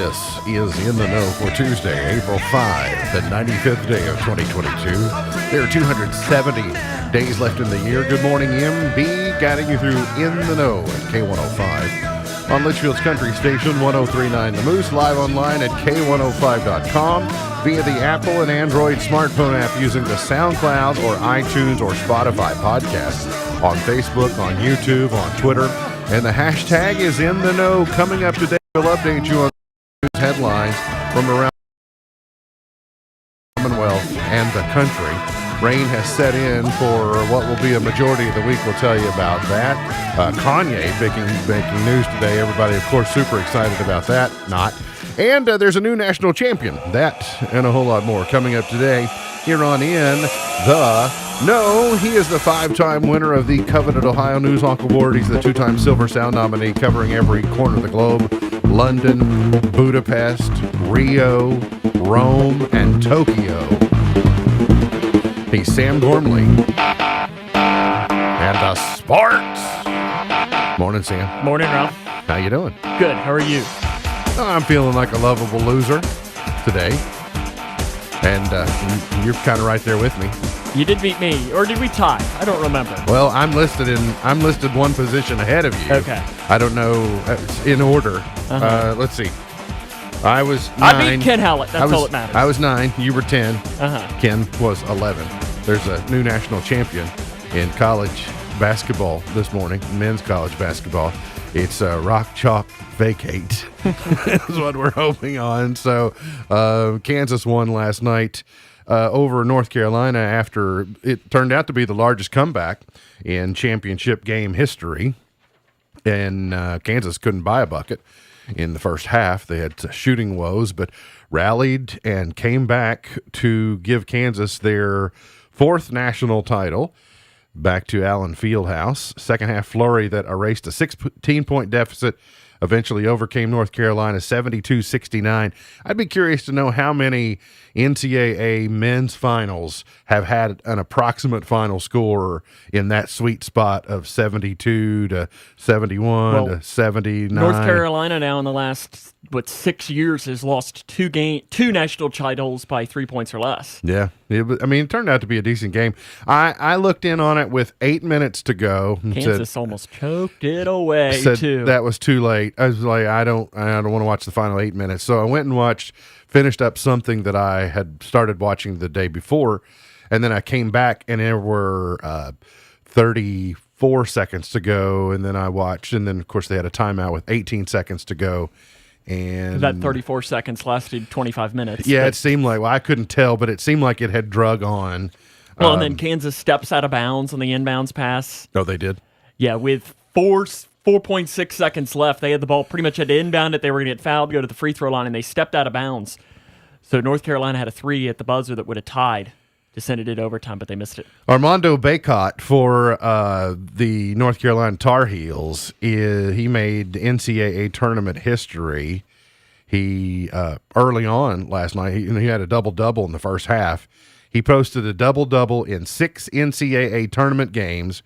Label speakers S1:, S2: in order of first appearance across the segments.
S1: This is In the Know for Tuesday, April 5, the 95th day of 2022. There are 270 days left in the year. Good morning, MB, guiding you through In the Know at K105. On Litchfield's Country Station, 1039 The Moose, live online at K105.com, via the Apple and Android smartphone app using the SoundCloud or iTunes or Spotify podcasts, on Facebook, on YouTube, on Twitter, and the hashtag is In the Know. Coming up today, we'll update you on news headlines from around the Commonwealth and the country. Rain has set in for what will be a majority of the week. We'll tell you about that. Kanye making news today. Everybody, of course, super excited about that. Not. And there's a new national champion. That and a whole lot more coming up today here on In the Know. He is the 5-time winner of the coveted Ohio News Hawk Award. He's the 2-time Silver Sound nominee, covering every corner of the globe: London, Budapest, Rio, Rome, and Tokyo. He's Sam Gormley. And the sports. Morning, Sam.
S2: Morning, Ralph.
S1: How you doing?
S2: Good. How are you?
S1: Oh, I'm feeling like a lovable loser today. And you're kind of right there with me.
S2: You did beat me, or did we tie? I don't remember.
S1: Well, I'm listed one position ahead of you.
S2: Okay.
S1: I don't know in order. Let's see. I was 9.
S2: I beat Ken Hallett. That's all that matters.
S1: I was 9. You were 10. Ken was 11. There's a new national champion in college basketball this morning, men's college basketball. It's Rock Chalk Vacate is what we're hoping on. So Kansas won last night over North Carolina after it turned out to be the largest comeback in championship game history. And Kansas couldn't buy a bucket in the first half. They had shooting woes, but rallied and came back to give Kansas their 4th national title. Back to Allen Fieldhouse. Second half flurry that erased a 16-point deficit eventually overcame North Carolina 72-69. I'd be curious to know how many NCAA men's finals have had an approximate final score in that sweet spot of 72 to 71 to 79.
S2: North Carolina now in the last 6 years has lost two national titles by 3 points or less.
S1: Yeah, it turned out to be a decent game. I looked in on it with 8 minutes to go.
S2: Kansas almost choked it away too.
S1: That was too late. I was like, I don't want to watch the final 8 minutes. So I went and finished up something that I had started watching the day before, and then I came back and there were 34 seconds to go, and then I watched, and then of course they had a timeout with 18 seconds to go. And
S2: that 34 seconds lasted 25 minutes.
S1: Yeah, it seemed like, I couldn't tell, but it seemed like it had drug on.
S2: Well, and then Kansas steps out of bounds on the inbounds pass.
S1: Oh, they did?
S2: Yeah, with 4.6 seconds left. They had the ball, pretty much had to inbound it. They were going to get fouled, go to the free throw line, and they stepped out of bounds. So North Carolina had a 3 at the buzzer that would have tied to send it into overtime, but they missed it.
S1: Armando Bacot for the North Carolina Tar Heels, he made NCAA tournament history. He early on last night, he had a double-double in the first half. He posted a double-double in 6 NCAA tournament games,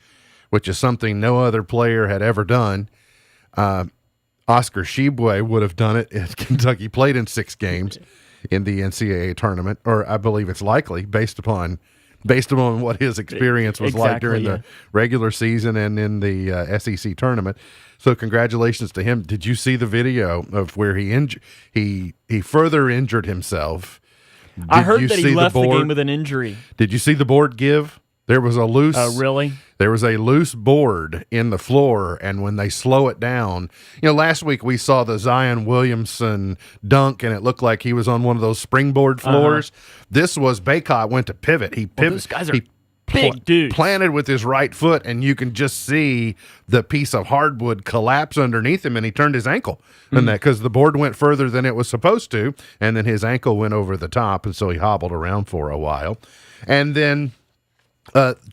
S1: which is something no other player had ever done. Oscar Tshiebwe would have done it if Kentucky played in 6 games in the NCAA tournament, or I believe it's likely based upon what his experience was like during the regular season and in the SEC tournament. So congratulations to him. Did you see the video of where he further injured himself?
S2: I heard that he left the game with an injury.
S1: Did you see the board give? There was a loose.
S2: Really?
S1: There was a loose board in the floor, and when they slow it down, last week we saw the Zion Williamson dunk, and it looked like he was on one of those springboard floors. This was Bacot went to pivot. He pivoted.
S2: Those guys are big dudes.
S1: Planted with his right foot, and you can just see the piece of hardwood collapse underneath him, and he turned his ankle, and that because the board went further than it was supposed to, and then his ankle went over the top, and so he hobbled around for a while, and then.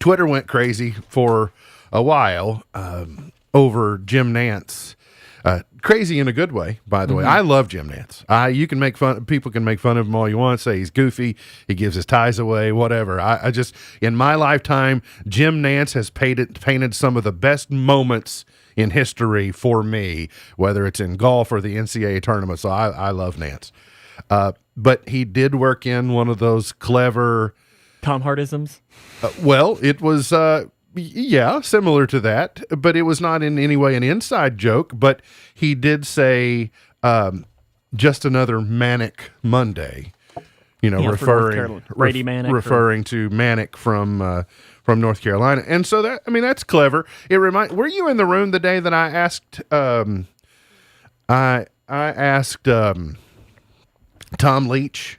S1: Twitter went crazy for a while over Jim Nantz. Crazy in a good way, by the way. I love Jim Nantz. You can make fun. People can make fun of him all you want. Say he's goofy. He gives his ties away. Whatever. I just in my lifetime, Jim Nantz has painted some of the best moments in history for me, whether it's in golf or the NCAA tournament. So I love Nance. But he did work in one of those clever
S2: Tom Hart-isms?
S1: well, it was, yeah, similar to that, but it was not in any way an inside joke. But he did say, just another manic Monday,
S2: Yeah, for North Carolina. Brady Manic
S1: referring to Manic from North Carolina. And so that's clever. Were you in the room the day that I asked, I asked, Tom Leach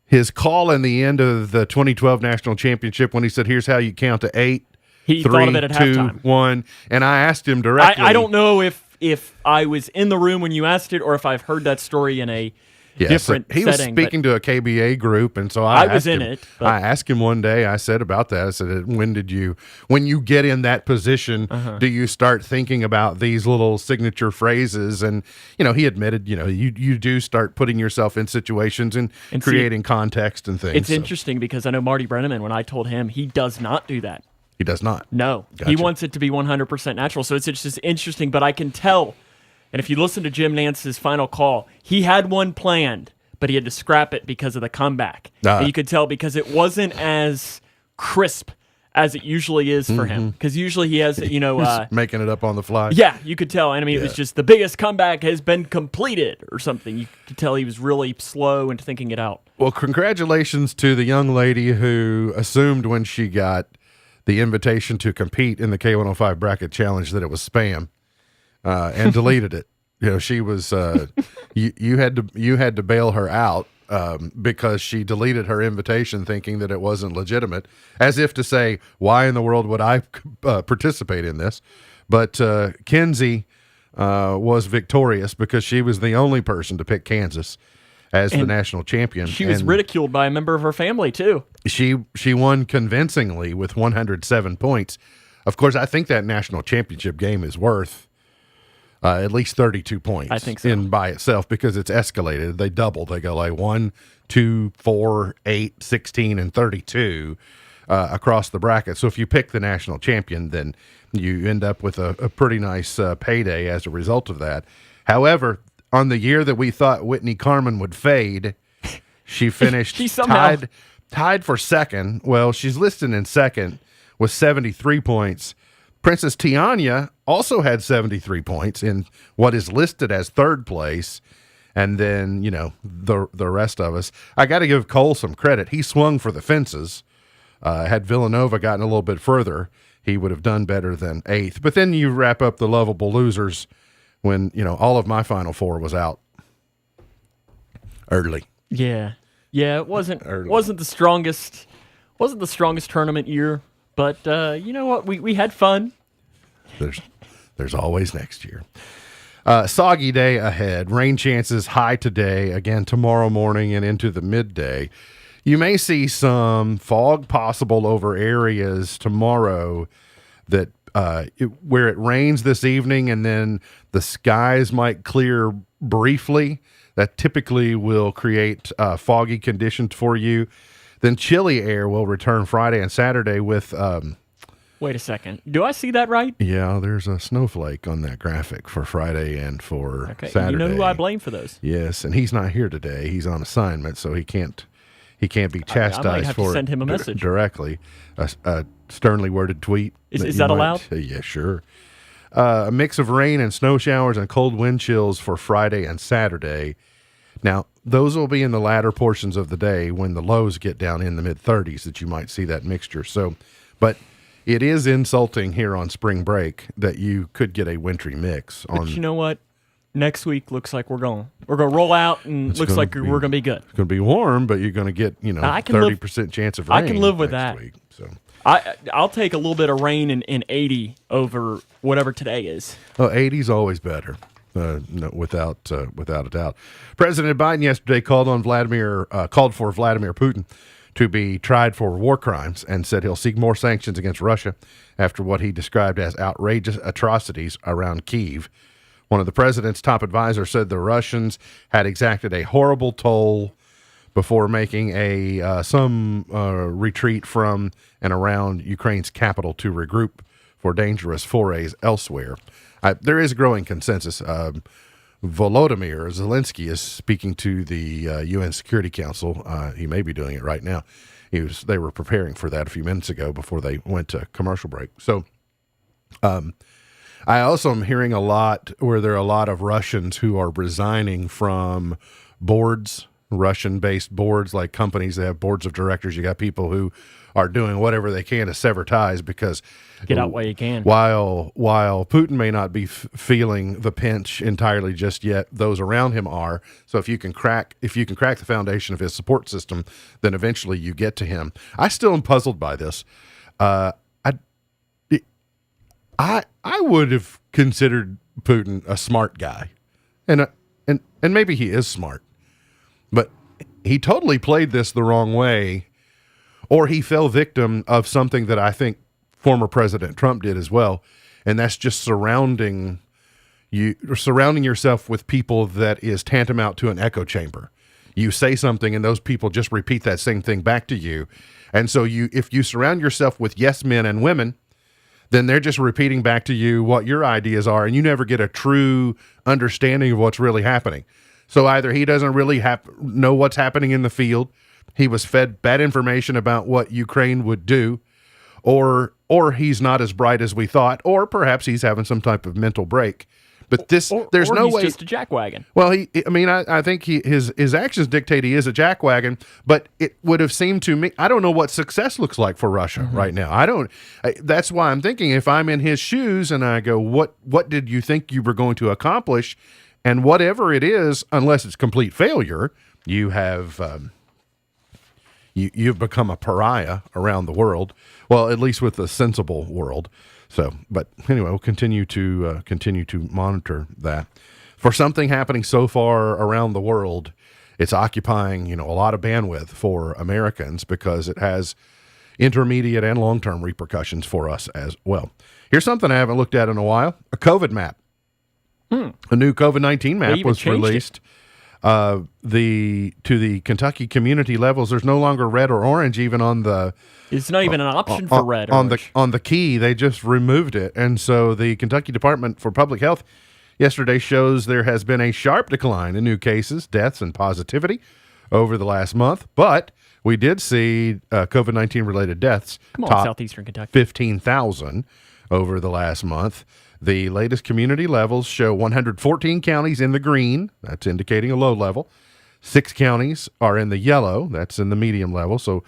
S1: his call in the end of the 2012 national championship when he said, "Here's how you count to 8,
S2: He
S1: 3,
S2: thought of it at
S1: 2,
S2: halftime.
S1: 1," and I asked him directly.
S2: I don't know if I was in the room when you asked it or if I've heard that story in a different
S1: he was
S2: setting.
S1: speaking to a KBA group, and so
S2: I was
S1: asked
S2: in
S1: him,
S2: it, but-
S1: I asked him one day. I said about that. I said, when you get in that position, do you start thinking about these little signature phrases? And he admitted, you do start putting yourself in situations and creating context and things.
S2: It's interesting because I know Marty Brenneman, when I told him, he does not do that.
S1: He does not.
S2: No,
S1: Gotcha.
S2: He wants it to be 100% natural. So it's just interesting, but I can tell. And if you listen to Jim Nance's final call, he had one planned, but he had to scrap it because of the comeback. And you could tell because it wasn't as crisp as it usually is for him. Because usually he has,
S1: making it up on the fly.
S2: yeah, you could tell. And I mean, it was just the biggest comeback has been completed or something. You could tell he was really slow into thinking it out.
S1: Well, congratulations to the young lady who assumed when she got the invitation to compete in the K105 Bracket Challenge that it was spam. And deleted it. She was. You had to bail her out because she deleted her invitation, thinking that it wasn't legitimate, as if to say, "Why in the world would I participate in this?" But Kenzie was victorious because she was the only person to pick Kansas as the national champion.
S2: She was ridiculed by a member of her family too.
S1: She won convincingly with 107 points. Of course, I think that national championship game is worth at least 32 points.
S2: I think so.
S1: In by itself, because it's escalated. They double. They go like 1, 2, 4, 8, 16, and 32 across the bracket. So if you pick the national champion, then you end up with a pretty nice payday as a result of that. However, on the year that we thought Whitney Carmen would fade, she finished
S2: She somehow
S1: tied for second. Well, she's listed in second with 73 points. Princess Tiana also had 73 points in what is listed as third place. And then, the rest of us. I got to give Cole some credit. He swung for the fences. Had Villanova gotten a little bit further, he would have done better than 8th. But then you wrap up the lovable losers when, all of my Final Four was out early.
S2: Yeah. Yeah, it wasn't
S1: Early.
S2: wasn't the strongest tournament year, but you know what? We had fun.
S1: There's always next year. Soggy day ahead. Rain chances high today, again tomorrow morning and into the midday. You may see some fog possible over areas tomorrow that where it rains this evening, and then the skies might clear briefly. That typically will create foggy conditions for you. Then chilly air will return Friday and Saturday with...
S2: Wait a second. Do I see that right?
S1: Yeah, there's a snowflake on that graphic for Friday and for Saturday.
S2: You know who I blame for those?
S1: Yes, and he's not here today. He's on assignment, so he can't be chastised
S2: I might have
S1: for
S2: to send him a message
S1: directly. A sternly worded tweet.
S2: Is that allowed?
S1: Yeah, sure. A mix of rain and snow showers and cold wind chills for Friday and Saturday. Now, those will be in the latter portions of the day when the lows get down in the mid-30s that you might see that mixture. So, but it is insulting here on spring break that you could get a wintry mix.
S2: But you know what? Next week looks like we're going to roll out, and looks like we're going to be good.
S1: It's going to be warm, but you're going to get 30% chance of rain.
S2: I can live with
S1: next
S2: that.
S1: Week, so.
S2: I'll take a little bit of rain in 80 over whatever today is.
S1: Oh, 80's always better, no, without a doubt. President Biden yesterday called for Vladimir Putin to be tried for war crimes and said he'll seek more sanctions against Russia after what he described as outrageous atrocities around Kyiv. One of the president's top advisors said the Russians had exacted a horrible toll before making some retreat from and around Ukraine's capital to regroup for dangerous forays elsewhere. There is growing consensus. Volodymyr Zelensky is speaking to the UN Security Council. He may be doing it right now. They were preparing for that a few minutes ago before they went to commercial break. So I also am hearing a lot where there are a lot of Russians who are resigning from boards, Russian-based boards, like companies that have boards of directors. You got people who are doing whatever they can to sever ties because
S2: get out while you can.
S1: While Putin may not be feeling the pinch entirely just yet, those around him are. So if you can crack the foundation of his support system, then eventually you get to him. I still am puzzled by this. I would have considered Putin a smart guy, and maybe he is smart, but he totally played this the wrong way, or he fell victim of something that I think former President Trump did as well, and that's just surrounding yourself with people that is tantamount to an echo chamber. You say something, and those people just repeat that same thing back to you, and so if you surround yourself with yes men and women, then they're just repeating back to you what your ideas are, and you never get a true understanding of what's really happening. So either he doesn't really know what's happening in the field, he was fed bad information about what Ukraine would do, or he's not as bright as we thought, or perhaps he's having some type of mental break. But there's no way.
S2: He's just a jackwagon.
S1: Well, I think his actions dictate he is a jackwagon. But it would have seemed to me, I don't know what success looks like for Russia right now. That's why I'm thinking, if I'm in his shoes and I go, what did you think you were going to accomplish? And whatever it is, unless it's complete failure, you have you've become a pariah around the world. Well, at least with the sensible world. So, but anyway, we'll continue to monitor that. For something happening so far around the world, it's occupying, a lot of bandwidth for Americans because it has intermediate and long-term repercussions for us as well. Here's something I haven't looked at in a while: a COVID map. A new COVID-19 map was released. To the Kentucky community levels, there's no longer red or orange even on the.
S2: It's not even an option for red or orange.
S1: On the key. They just removed it, and so the Kentucky Department for Public Health yesterday shows there has been a sharp decline in new cases, deaths, and positivity over the last month. But we did see COVID-19 related deaths top
S2: southeastern Kentucky,
S1: 15,000 over the last month. The latest community levels show 114 counties in the green. That's indicating a low level. 6 counties are in the yellow. That's in the medium level. So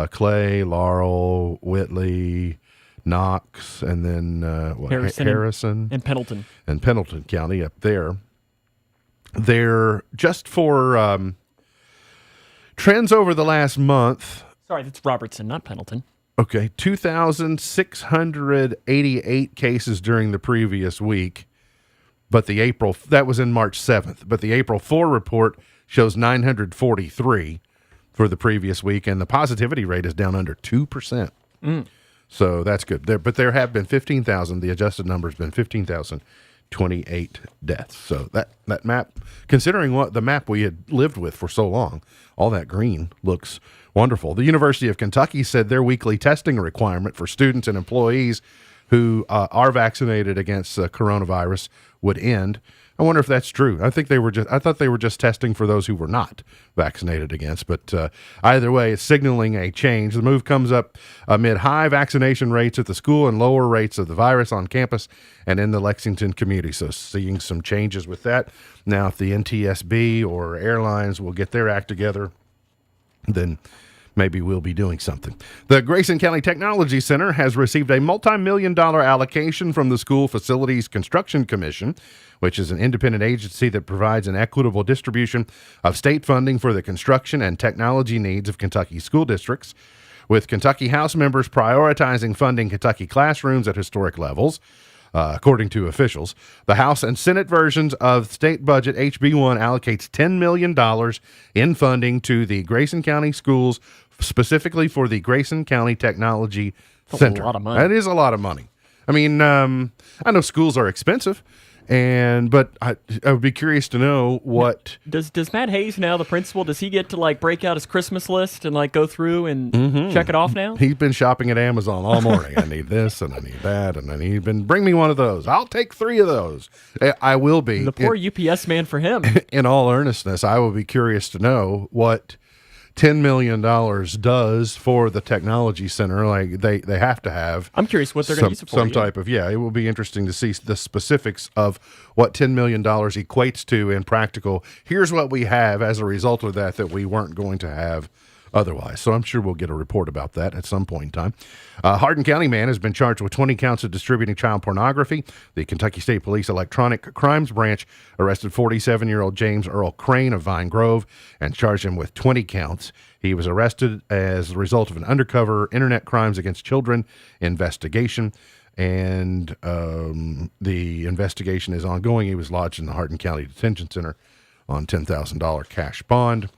S1: Clay, Laurel, Whitley, Knox, and then Harrison
S2: and Pendleton.
S1: And Pendleton County up there. They're just for trends over the last month.
S2: Sorry, that's Robertson, not Pendleton.
S1: Okay, 2,688 cases during the previous week, but that was in March 7th, but the April 4 report shows 943 for the previous week, and the positivity rate is down under 2%. So that's good. But there have been 15,000, the adjusted number has been 15,028 deaths. So that map, considering what the map we had lived with for so long, all that green looks wonderful. The University of Kentucky said their weekly testing requirement for students and employees who are vaccinated against coronavirus would end. I wonder if that's true. I thought they were just testing for those who were not vaccinated against. But either way, it's signaling a change. The move comes up amid high vaccination rates at the school and lower rates of the virus on campus and in the Lexington community. So seeing some changes with that. Now, if the NTSB or airlines will get their act together, then maybe we'll be doing something. The Grayson County Technology Center has received a multi-million-dollar allocation from the School Facilities Construction Commission, which is an independent agency that provides an equitable distribution of state funding for the construction and technology needs of Kentucky school districts, with Kentucky House members prioritizing funding Kentucky classrooms at historic levels. According to officials, the House and Senate versions of state budget HB1 allocates $10 million in funding to the Grayson County schools, specifically for the Grayson County Technology Center.
S2: That's a lot of money.
S1: That is a lot of money. I mean, I know schools are expensive, But I would be curious to know what.
S2: Does Matt Hayes now, the principal, does he get to like break out his Christmas list and like go through and check it off now?
S1: He's been shopping at Amazon all morning. I need this and I need that, and bring me one of those. I'll take 3 of those. I will be.
S2: The poor UPS man for him.
S1: In all earnestness, I will be curious to know what $10 million does for the technology center. Like they have to have.
S2: I'm curious what they're going to use it for.
S1: Some type of, it will be interesting to see the specifics of what $10 million equates to in practical. Here's what we have as a result of that we weren't going to have otherwise. So I'm sure we'll get a report about that at some point in time. Hardin County man has been charged with 20 counts of distributing child pornography. The Kentucky State Police Electronic Crimes Branch arrested 47-year-old James Earl Crane of Vine Grove and charged him with 20 counts. He was arrested as a result of an undercover Internet Crimes Against Children investigation, and the investigation is ongoing. He was lodged in the Hardin County Detention Center on $10,000 cash bond.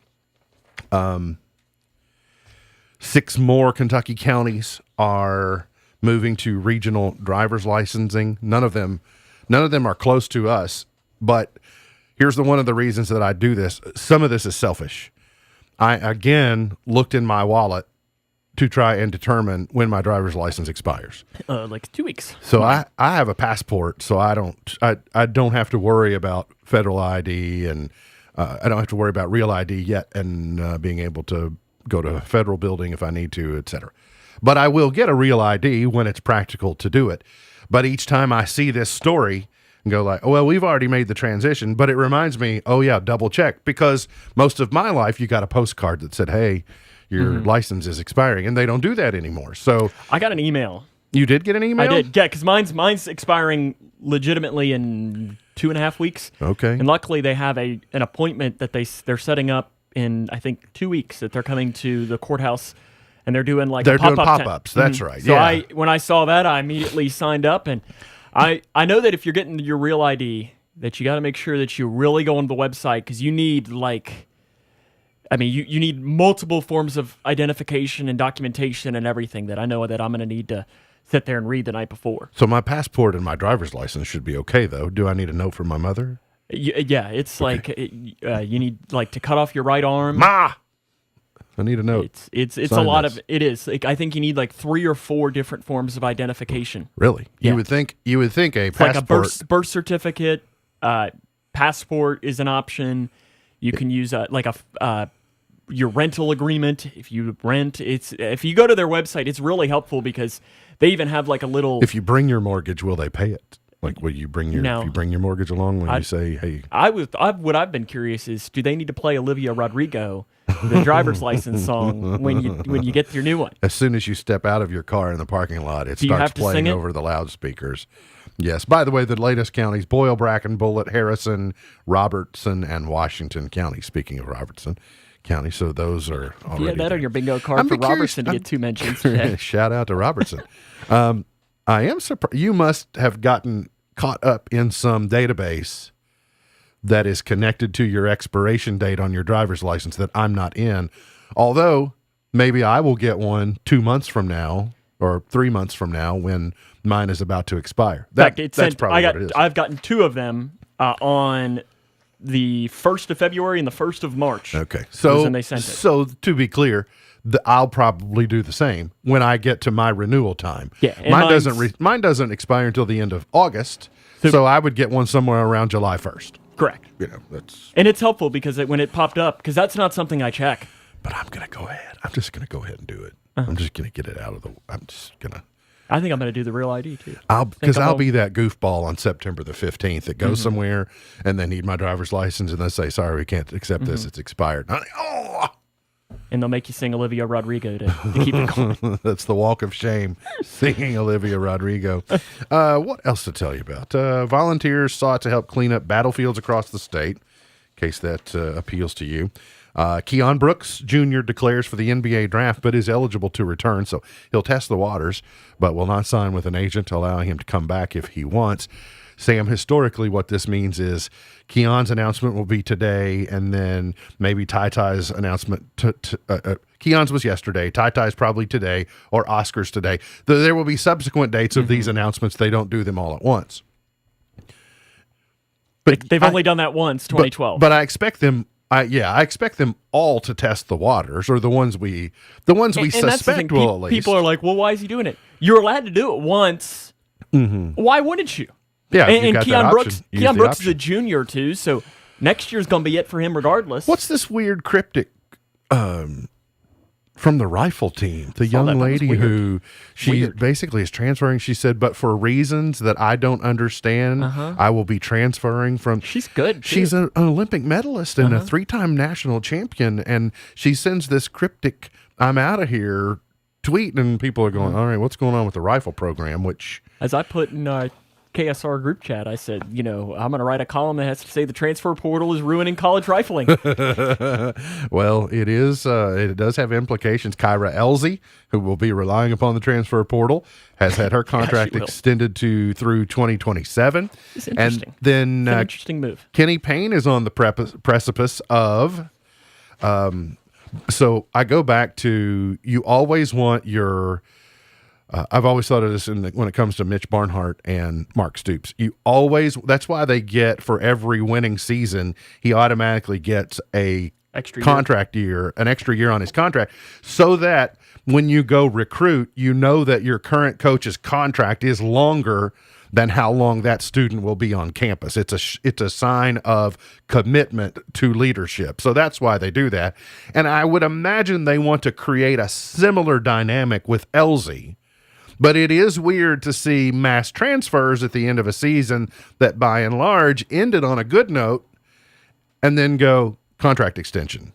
S1: 6 more Kentucky counties are moving to regional driver's licensing. None of them are close to us, but here's one of the reasons that I do this. Some of this is selfish. I, again, looked in my wallet to try and determine when my driver's license expires.
S2: Like 2 weeks.
S1: So I have a passport, so I don't have to worry about federal ID, and I don't have to worry about real ID yet, and being able to go to a federal building if I need to, etc. But I will get a real ID when it's practical to do it. But each time I see this story and go like, oh, well, we've already made the transition, but it reminds me, oh yeah, double check, because most of my life you got a postcard that said, hey, your license is expiring, and they don't do that anymore. So
S2: I got an email.
S1: You did get an email?
S2: I did, yeah, because mine's expiring legitimately in 2.5 weeks.
S1: Okay.
S2: And luckily they have an appointment that they're setting up in, I think, 2 weeks, that they're coming to the courthouse, and they're doing like
S1: they're doing
S2: pop-up
S1: pop-ups. That's right.
S2: So
S1: yeah.
S2: when I saw that, I immediately signed up, and I know that if you're getting your real ID, that you got to make sure that you really go on the website, because you need you need multiple forms of identification and documentation and everything that I know that I'm going to need to sit there and read the night before.
S1: So my passport and my driver's license should be okay, though. Do I need a note from my mother?
S2: Yeah, it's okay. You need to cut off your right arm.
S1: Ma, I need a note.
S2: It's a lot of it is. I think you need 3 or 4 different forms of identification.
S1: Really?
S2: Yeah.
S1: You would think a
S2: it's
S1: passport,
S2: like a birth certificate, passport is an option. You can use your rental agreement if you rent. If you go to their website, it's really helpful because they even have a little.
S1: If you bring your mortgage, will they pay it? Will you bring your if you bring your mortgage along when you say, hey?
S2: What I've been curious is, do they need to play Olivia Rodrigo, the driver's license song, when you get your new one?
S1: As soon as you step out of your car in the parking lot, it starts playing over the loudspeakers. Yes. By the way, the latest counties: Boyle, Bracken, Bullitt, Harrison, Robertson, and Washington County. Speaking of Robertson County, so those are already.
S2: Yeah, that on your bingo card for Robertson to get 2 mentions today.
S1: Shout out to Robertson. I am surprised. You must have gotten caught up in some database that is connected to your expiration date on your driver's license that I'm not in. Although maybe I will get one 2 months from now or 3 months from now when mine is about to expire. That's probably what it is.
S2: I've gotten 2 of them on the 1st of February and the 1st of March.
S1: Okay. So
S2: when they sent it.
S1: So to be clear, I'll probably do the same when I get to my renewal time.
S2: Yeah,
S1: mine doesn't expire until the end of August, so I would get one somewhere around July 1st.
S2: Correct. And it's helpful because when it popped up, because that's not something I check.
S1: But I'm gonna go ahead. I'm just gonna go ahead and do it. I'm just gonna get it out of the.
S2: I think I'm gonna do the real ID too.
S1: Because I'll be that goofball on September the 15th that goes somewhere and they need my driver's license and they say, sorry, we can't accept this. It's expired.
S2: And they'll make you sing Olivia Rodrigo to keep it going.
S1: That's the walk of shame, singing Olivia Rodrigo. What else to tell you about? Volunteers sought to help clean up battlefields across the state, in case that appeals to you. Keon Brooks Jr. declares for the NBA draft, but is eligible to return, so he'll test the waters, but will not sign with an agent, allowing him to come back if he wants. Sam, historically, what this means is Keon's announcement will be today, and then maybe Ty-Ty's announcement. Keon's was yesterday. Ty-Ty's probably today, or Oscar's today. There will be subsequent dates of these announcements. They don't do them all at once.
S2: They've only done that once, 2012.
S1: But I expect them. I expect them all to test the waters, or the ones we suspect will at least.
S2: People are like, well, why is he doing it? You're allowed to do it once.
S1: Mm-hmm.
S2: Why wouldn't you?
S1: Yeah,
S2: and Keon Brooks is a junior too, so next year's going to be it for him regardless.
S1: What's this weird cryptic from the rifle team? The young lady who basically is transferring. She said, but for reasons that I don't understand, I will be transferring from.
S2: She's good. Too.
S1: She's an Olympic medalist and a 3-time national champion, and she sends this cryptic "I'm out of here" tweet, and people are going, all right, what's going on with the rifle program? Which,
S2: as I put in our KSR group chat, I said, I'm going to write a column that has to say the transfer portal is ruining college rifling.
S1: Well, it is. It does have implications. Kyra Elzy, who will be relying upon the transfer portal, has had her contract extended through 2027.
S2: It's interesting.
S1: And then
S2: it's an interesting move.
S1: Kenny Payne is on the precipice of. So I go back to, you always want your. I've always thought of this when it comes to Mitch Barnhart and Mark Stoops. That's why they get, for every winning season, he automatically gets an extra year on his contract, so that when you go recruit, you know that your current coach's contract is longer than how long that student will be on campus. It's a sign of commitment to leadership. So that's why they do that. And I would imagine they want to create a similar dynamic with Elzy. But it is weird to see mass transfers at the end of a season that, by and large, ended on a good note, and then go contract extension.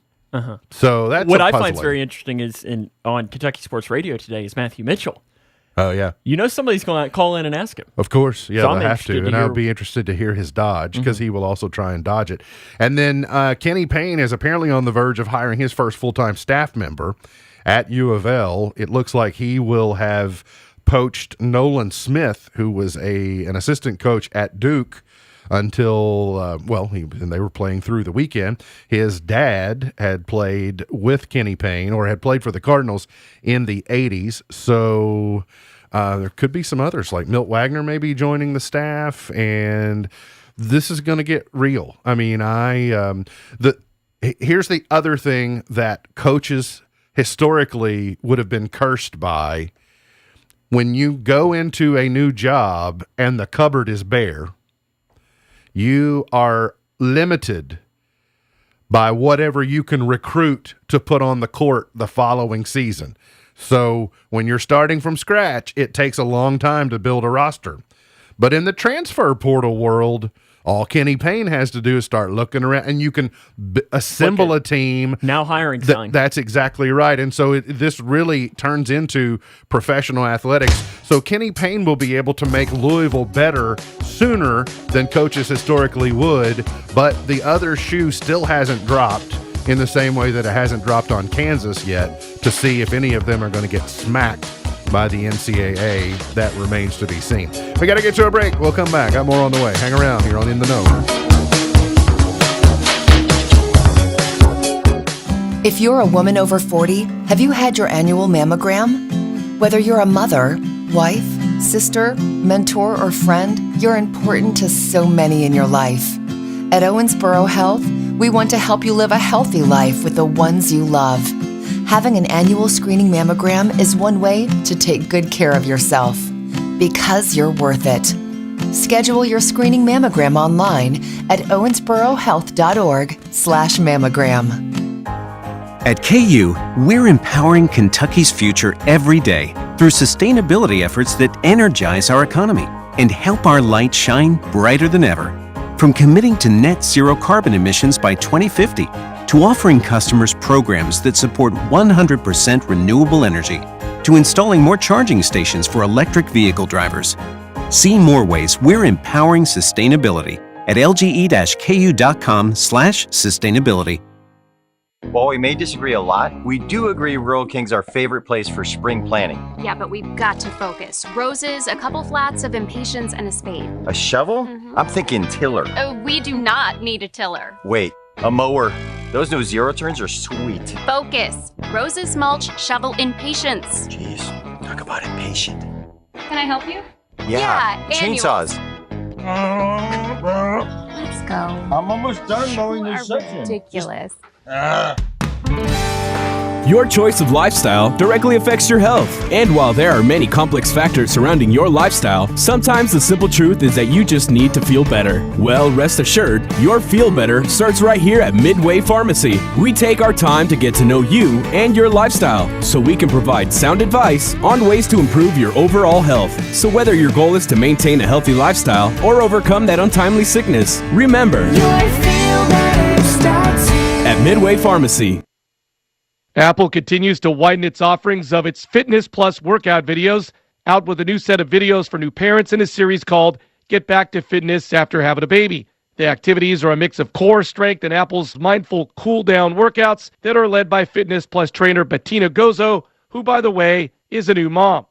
S1: So that's
S2: what I find very interesting is on Kentucky Sports Radio today is Matthew Mitchell.
S1: Oh yeah,
S2: somebody's going to call in and ask him.
S1: Of course, yeah,
S2: so
S1: they'll have to, and I'll be interested to hear his dodge, because he will also try and dodge it. And then Kenny Payne is apparently on the verge of hiring his first full-time staff member at U of L. It looks like he will have poached Nolan Smith, who was an assistant coach at Duke until, they were playing through the weekend. His dad had played with Kenny Payne, or had played for the Cardinals in the 80s. So there could be some others, like Milt Wagner maybe joining the staff, and this is going to get real. I mean, here's the other thing that coaches historically would have been cursed by. When you go into a new job and the cupboard is bare, you are limited by whatever you can recruit to put on the court the following season. So when you're starting from scratch, it takes a long time to build a roster. But in the transfer portal world, all Kenny Payne has to do is start looking around, and you can assemble a team.
S2: Now hiring sign.
S1: That's exactly right. And so this really turns into professional athletics. So Kenny Payne will be able to make Louisville better sooner than coaches historically would, but the other shoe still hasn't dropped in the same way that it hasn't dropped on Kansas yet, to see if any of them are going to get smacked by the NCAA. That remains to be seen. We got to get to a break. We'll come back. Got more on the way. Hang around here on In the Know.
S3: If you're a woman over 40, have you had your annual mammogram? Whether you're a mother, wife, sister, mentor, or friend, you're important to so many in your life. At Owensboro Health, we want to help you live a healthy life with the ones you love. Having an annual screening mammogram is one way to take good care of yourself, because you're worth it. Schedule your screening mammogram online at owensborohealth.org/mammogram.
S4: At KU, we're empowering Kentucky's future every day through sustainability efforts that energize our economy and help our light shine brighter than ever. From committing to net zero carbon emissions by 2050, to offering customers programs that support 100% renewable energy, to installing more charging stations for electric vehicle drivers. See more ways we're empowering sustainability at lge-ku.com/sustainability.
S5: While we may disagree a lot, we do agree Rural King's our favorite place for spring planting.
S6: Yeah, but we've got to focus. Roses, a couple flats of impatiens, and a spade.
S5: A shovel? I'm thinking tiller.
S6: We do not need a tiller.
S5: Wait, a mower. Those new zero turns are sweet.
S6: Focus. Roses, mulch, shovel, impatiens.
S5: Jeez, talk about impatient.
S6: Can I help you?
S5: Yeah,
S6: annuals.
S5: chainsaws.
S6: Let's go.
S7: I'm almost done mowing
S6: You
S7: this
S6: are
S7: section.
S6: ridiculous.
S8: Your choice of lifestyle directly affects your health. And while there are many complex factors surrounding your lifestyle, sometimes the simple truth is that you just need to feel better. Well, rest assured, your feel better starts right here at Midway Pharmacy. We take our time to get to know you and your lifestyle so we can provide sound advice on ways to improve your overall health. So whether your goal is to maintain a healthy lifestyle or overcome that untimely sickness, remember, at Midway Pharmacy.
S9: Apple continues to widen its offerings of its Fitness Plus workout videos, out with a new set of videos for new parents in a series called Get Back to Fitness After Having a Baby. The activities are a mix of core strength and Apple's mindful cool-down workouts that are led by Fitness Plus trainer Bettina Gozzo, who, by the way, is a new mom.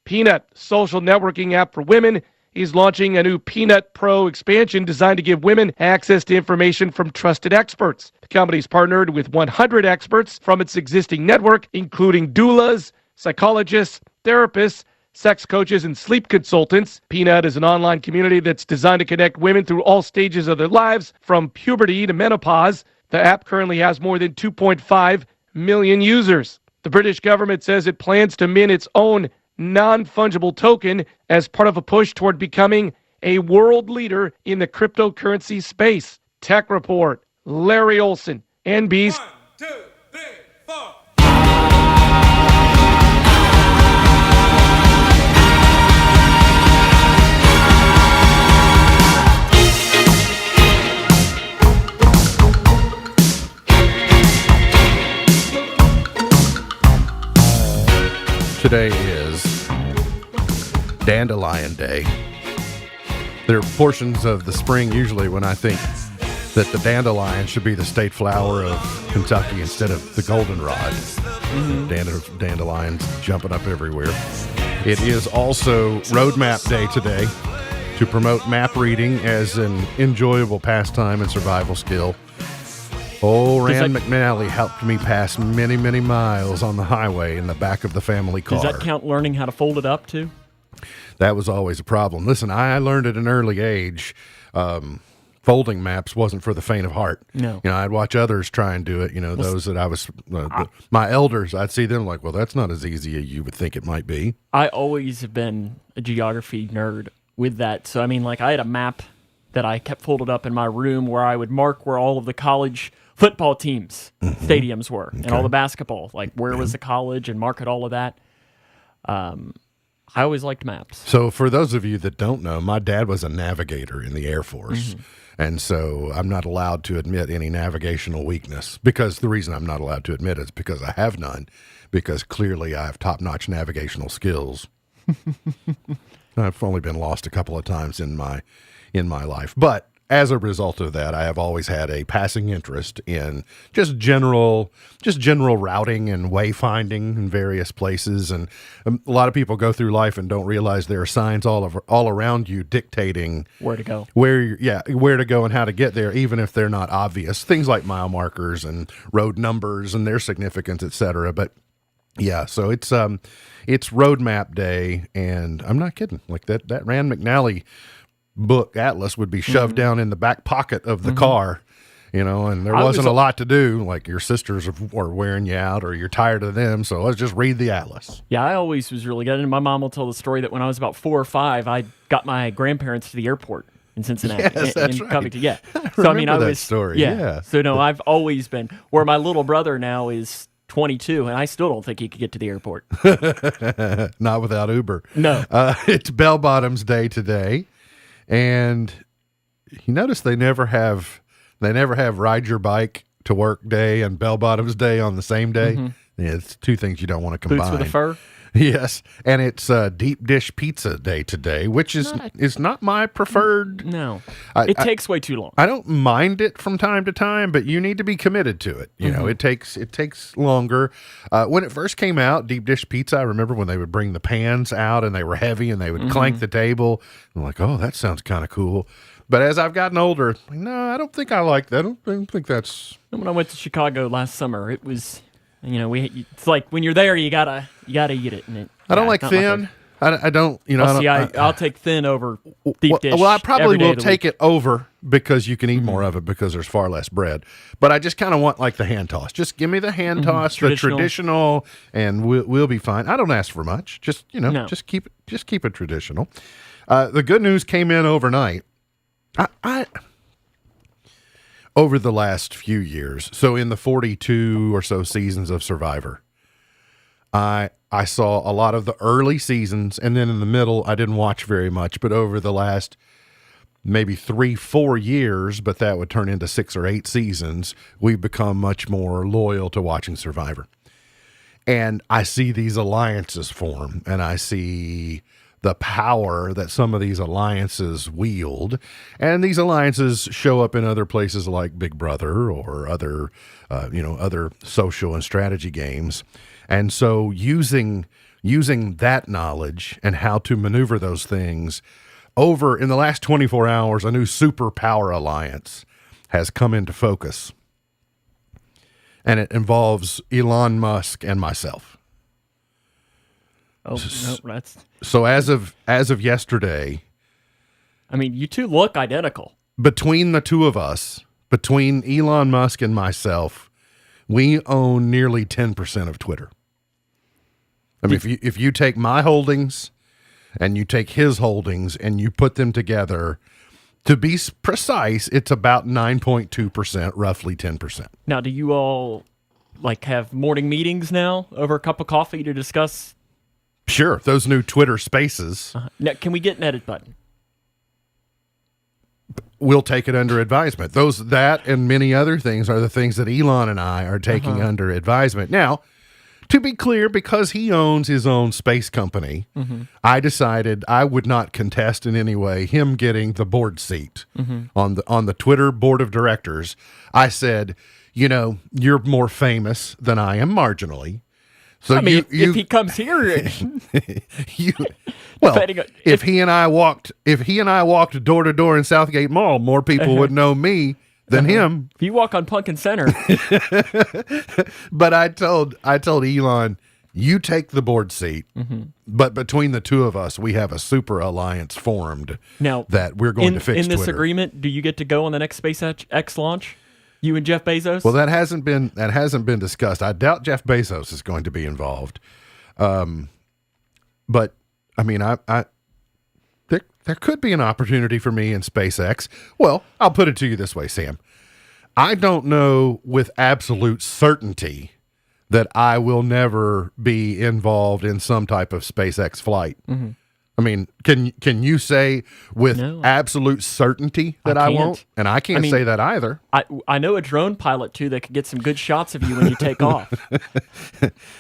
S9: Peanut, social networking app for women, is launching a new Peanut Pro expansion designed to give women access to information from trusted experts. The company's partnered with 100 experts from its existing network, including doulas, psychologists, therapists, sex coaches, and sleep consultants. Peanut is an online community that's designed to connect women through all stages of their lives, from puberty to menopause. The app currently has more than 2.5 million users. The British government says it plans to mint its own non-fungible token as part of a push toward becoming a world leader in the cryptocurrency space. Tech Report, Larry Olson, NBC.
S10: 1, 2, 3, 4.
S1: Today is Dandelion Day. There are portions of the spring usually when I think that the dandelion should be the state flower of Kentucky instead of the goldenrod. Dandelions jumping up everywhere. It is also Roadmap Day today to promote map reading as an enjoyable pastime and survival skill. Old Rand McNally helped me pass many, many miles on the highway in the back of the family car.
S2: Does that count learning how to fold it up too?
S1: That was always a problem. Listen, I learned at an early age, folding maps wasn't for the faint of heart.
S2: No.
S1: You know, I'd watch others try and do it. You know, those that I was, my elders, I'd see them like, well, that's not as easy as you would think it might be.
S2: I always have been a geography nerd with that. So, I mean, like I had a map that I kept folded up in my room where I would mark where all of the college football teams' stadiums were and all the basketball, like where was the college and mark it, all of that. I always liked maps.
S1: So for those of you that don't know, my dad was a navigator in the Air Force. And so I'm not allowed to admit any navigational weakness, because the reason I'm not allowed to admit it is because I have none, because clearly I have top-notch navigational skills. I've only been lost a couple of times in my life. But as a result of that, I have always had a passing interest in just general routing and wayfinding in various places. And a lot of people go through life and don't realize there are signs all around you dictating
S2: Where to go.
S1: where to go and how to get there, even if they're not obvious. Things like mile markers and road numbers and their significance, etc. But yeah, so it's Roadmap Day, and I'm not kidding. Like that Rand McNally book atlas would be shoved down in the back pocket of the car, you know, and there wasn't a lot to do. Like your sisters are wearing you out, or you're tired of them, so let's just read the atlas.
S2: Yeah, I always was really good. And my mom will tell the story that when I was about 4 or 5, I got my grandparents to the airport in Cincinnati.
S1: Yes, that's right.
S2: Covington. Yeah.
S1: So I remember that story.
S2: Yeah.
S1: Yeah.
S2: So no, I've always been where my little brother now is 22, and I still don't think he could get to the airport.
S1: Not without Uber.
S2: No.
S1: It's Bell Bottoms Day today. And you notice they never have Ride Your Bike to Work Day and Bell Bottoms Day on the same day. Yeah, it's two things you don't want to combine.
S2: Boots with a fur?
S1: Yes. And it's Deep Dish Pizza Day today, which is not my preferred.
S2: No. It takes way too long.
S1: I don't mind it from time to time, but you need to be committed to it. You know, it takes longer. When it first came out, Deep Dish Pizza, I remember when they would bring the pans out and they were heavy and they would clank the table. I'm like, oh, that sounds kind of cool. But as I've gotten older, no, I don't think I like that. I don't think that's.
S2: When I went to Chicago last summer, it was, you know, it's like when you're there, you gotta eat it. And
S1: I don't like thin. I don't, you know.
S2: I'll take thin over deep dish.
S1: Well, I probably
S2: every day
S1: will
S2: of the
S1: take
S2: week.
S1: it over because you can eat more of it because there's far less bread. But I just kind of want like the hand toss. Just give me the hand toss, the traditional, and we'll be fine. I don't ask for much. Just just keep it traditional. The good news came in overnight. I over the last few years, so in the 42 or so seasons of Survivor, I saw a lot of the early seasons, and then in the middle, I didn't watch very much. But over the last maybe 3-4 years, but that would turn into 6 or 8 seasons, we've become much more loyal to watching Survivor. And I see these alliances form, and I see the power that some of these alliances wield. And these alliances show up in other places like Big Brother or other social and strategy games. And so using that knowledge and how to maneuver those things over in the last 24 hours, a new superpower alliance has come into focus. And it involves Elon Musk and myself.
S2: Oh, no, that's...
S1: So as of yesterday,
S2: I mean, you two look identical.
S1: Between the two of us, between Elon Musk and myself, we own nearly 10% of Twitter. I mean, if you take my holdings and you take his holdings and you put them together, to be precise, it's about 9.2%, roughly 10%.
S2: Now, do you all have morning meetings now over a cup of coffee to discuss?
S1: Sure, those new Twitter Spaces.
S2: Now, can we get an edit button?
S1: We'll take it under advisement. That and many other things are the things that Elon and I are taking under advisement. Now, to be clear, because he owns his own space company, I decided I would not contest in any way him getting the board seat on the Twitter board of directors. I said, you're more famous than I am marginally. So
S2: if he comes here,
S1: if he and I walked door to door in Southgate Mall, more people would know me than him.
S2: If you walk on Pumpkin Center.
S1: But I told Elon, you take the board seat, but between the two of us, we have a super alliance formed
S2: now
S1: that we're going to fix
S2: in this
S1: Twitter.
S2: Agreement, do you get to go on the next SpaceX launch? You and Jeff Bezos?
S1: Well, that hasn't been discussed. I doubt Jeff Bezos is going to be involved. But I mean, there could be an opportunity for me in SpaceX. Well, I'll put it to you this way, Sam. I don't know with absolute certainty that I will never be involved in some type of SpaceX flight. I mean, can you say with absolute certainty that I won't? And I can't say that either.
S2: I know a drone pilot, too, that could get some good shots of you when you take off.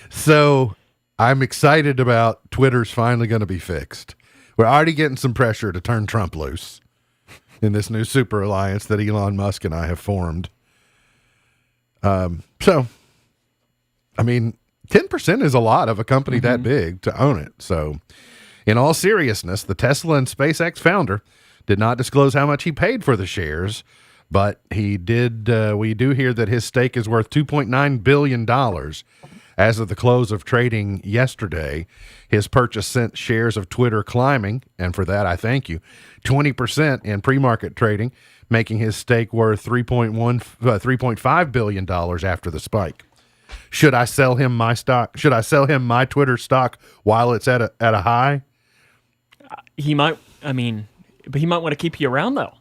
S1: So I'm excited about Twitter's finally going to be fixed. We're already getting some pressure to turn Trump loose in this new super alliance that Elon Musk and I have formed. So, I mean, 10% is a lot of a company that big to own it. So, in all seriousness, the Tesla and SpaceX founder did not disclose how much he paid for the shares, but he did. We do hear that his stake is worth $2.9 billion as of the close of trading yesterday. His purchase sent shares of Twitter climbing, and for that I thank you, 20% in pre-market trading, making his stake worth $3.5 billion after the spike. Should I sell him my stock? Should I sell him my Twitter stock while it's at a high?
S2: He might. I mean, but he might want to keep you around though.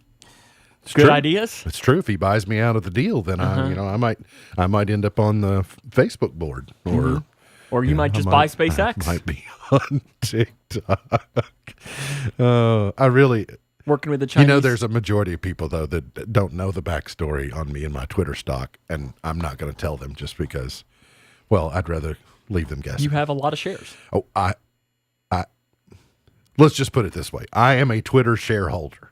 S1: It's
S2: Good
S1: true.
S2: ideas.
S1: It's true. If he buys me out of the deal, then I might end up on the Facebook board,
S2: or you might just buy SpaceX.
S1: I might be on TikTok. I really
S2: working with the Chinese.
S1: There's a majority of people though that don't know the backstory on me and my Twitter stock, and I'm not going to tell them just because. Well, I'd rather leave them guessing.
S2: You have a lot of shares.
S1: Oh, let's just put it this way. I am a Twitter shareholder.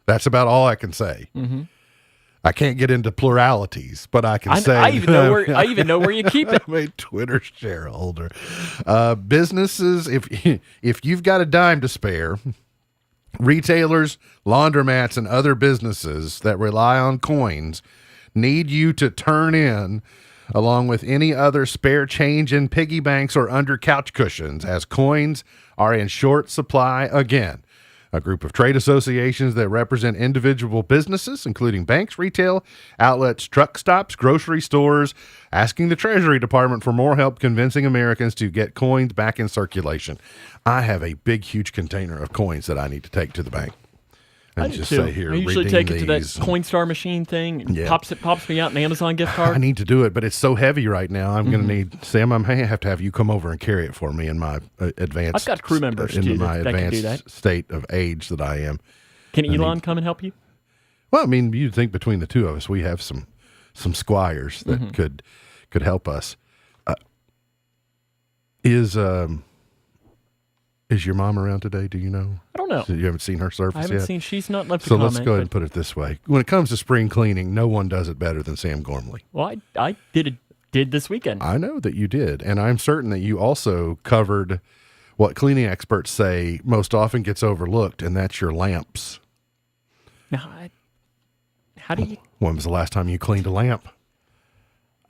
S1: That's about all I can say. I can't get into pluralities, but I can say
S2: I even know where you keep it.
S1: I'm a Twitter shareholder. Businesses, if you've got a dime to spare, retailers, laundromats, and other businesses that rely on coins need you to turn in along with any other spare change in piggy banks or under couch cushions, as coins are in short supply again. A group of trade associations that represent individual businesses, including banks, retail outlets, truck stops, grocery stores, asking the Treasury Department for more help convincing Americans to get coins back in circulation. I have a big, huge container of coins that I need to take to the bank. And just say here,
S2: I usually
S1: redeem
S2: take it to that
S1: these.
S2: Coinstar machine thing. And
S1: Yeah.
S2: pops me out an Amazon gift card.
S1: I need to do it, but it's so heavy right now. I'm going to need Sam. I may have to have you come over and carry it for me in my advanced.
S2: I've got crew members,
S1: in
S2: too,
S1: my
S2: that can do
S1: advanced
S2: that.
S1: state of age that I am.
S2: Can Elon come and help you?
S1: Well, I mean, you'd think between the two of us, we have some squires that could help us. Is your mom around today? Do you know?
S2: I don't know.
S1: So you haven't seen her surface
S2: I haven't
S1: yet?
S2: seen. She's not left a
S1: So
S2: comment.
S1: let's go ahead and
S2: but-
S1: put it this way. When it comes to spring cleaning, no one does it better than Sam Gormley.
S2: Well, I did this weekend.
S1: I know that you did, and I'm certain that you also covered what cleaning experts say most often gets overlooked, and that's your lamps.
S2: Now, how do you?
S1: When was the last time you cleaned a lamp?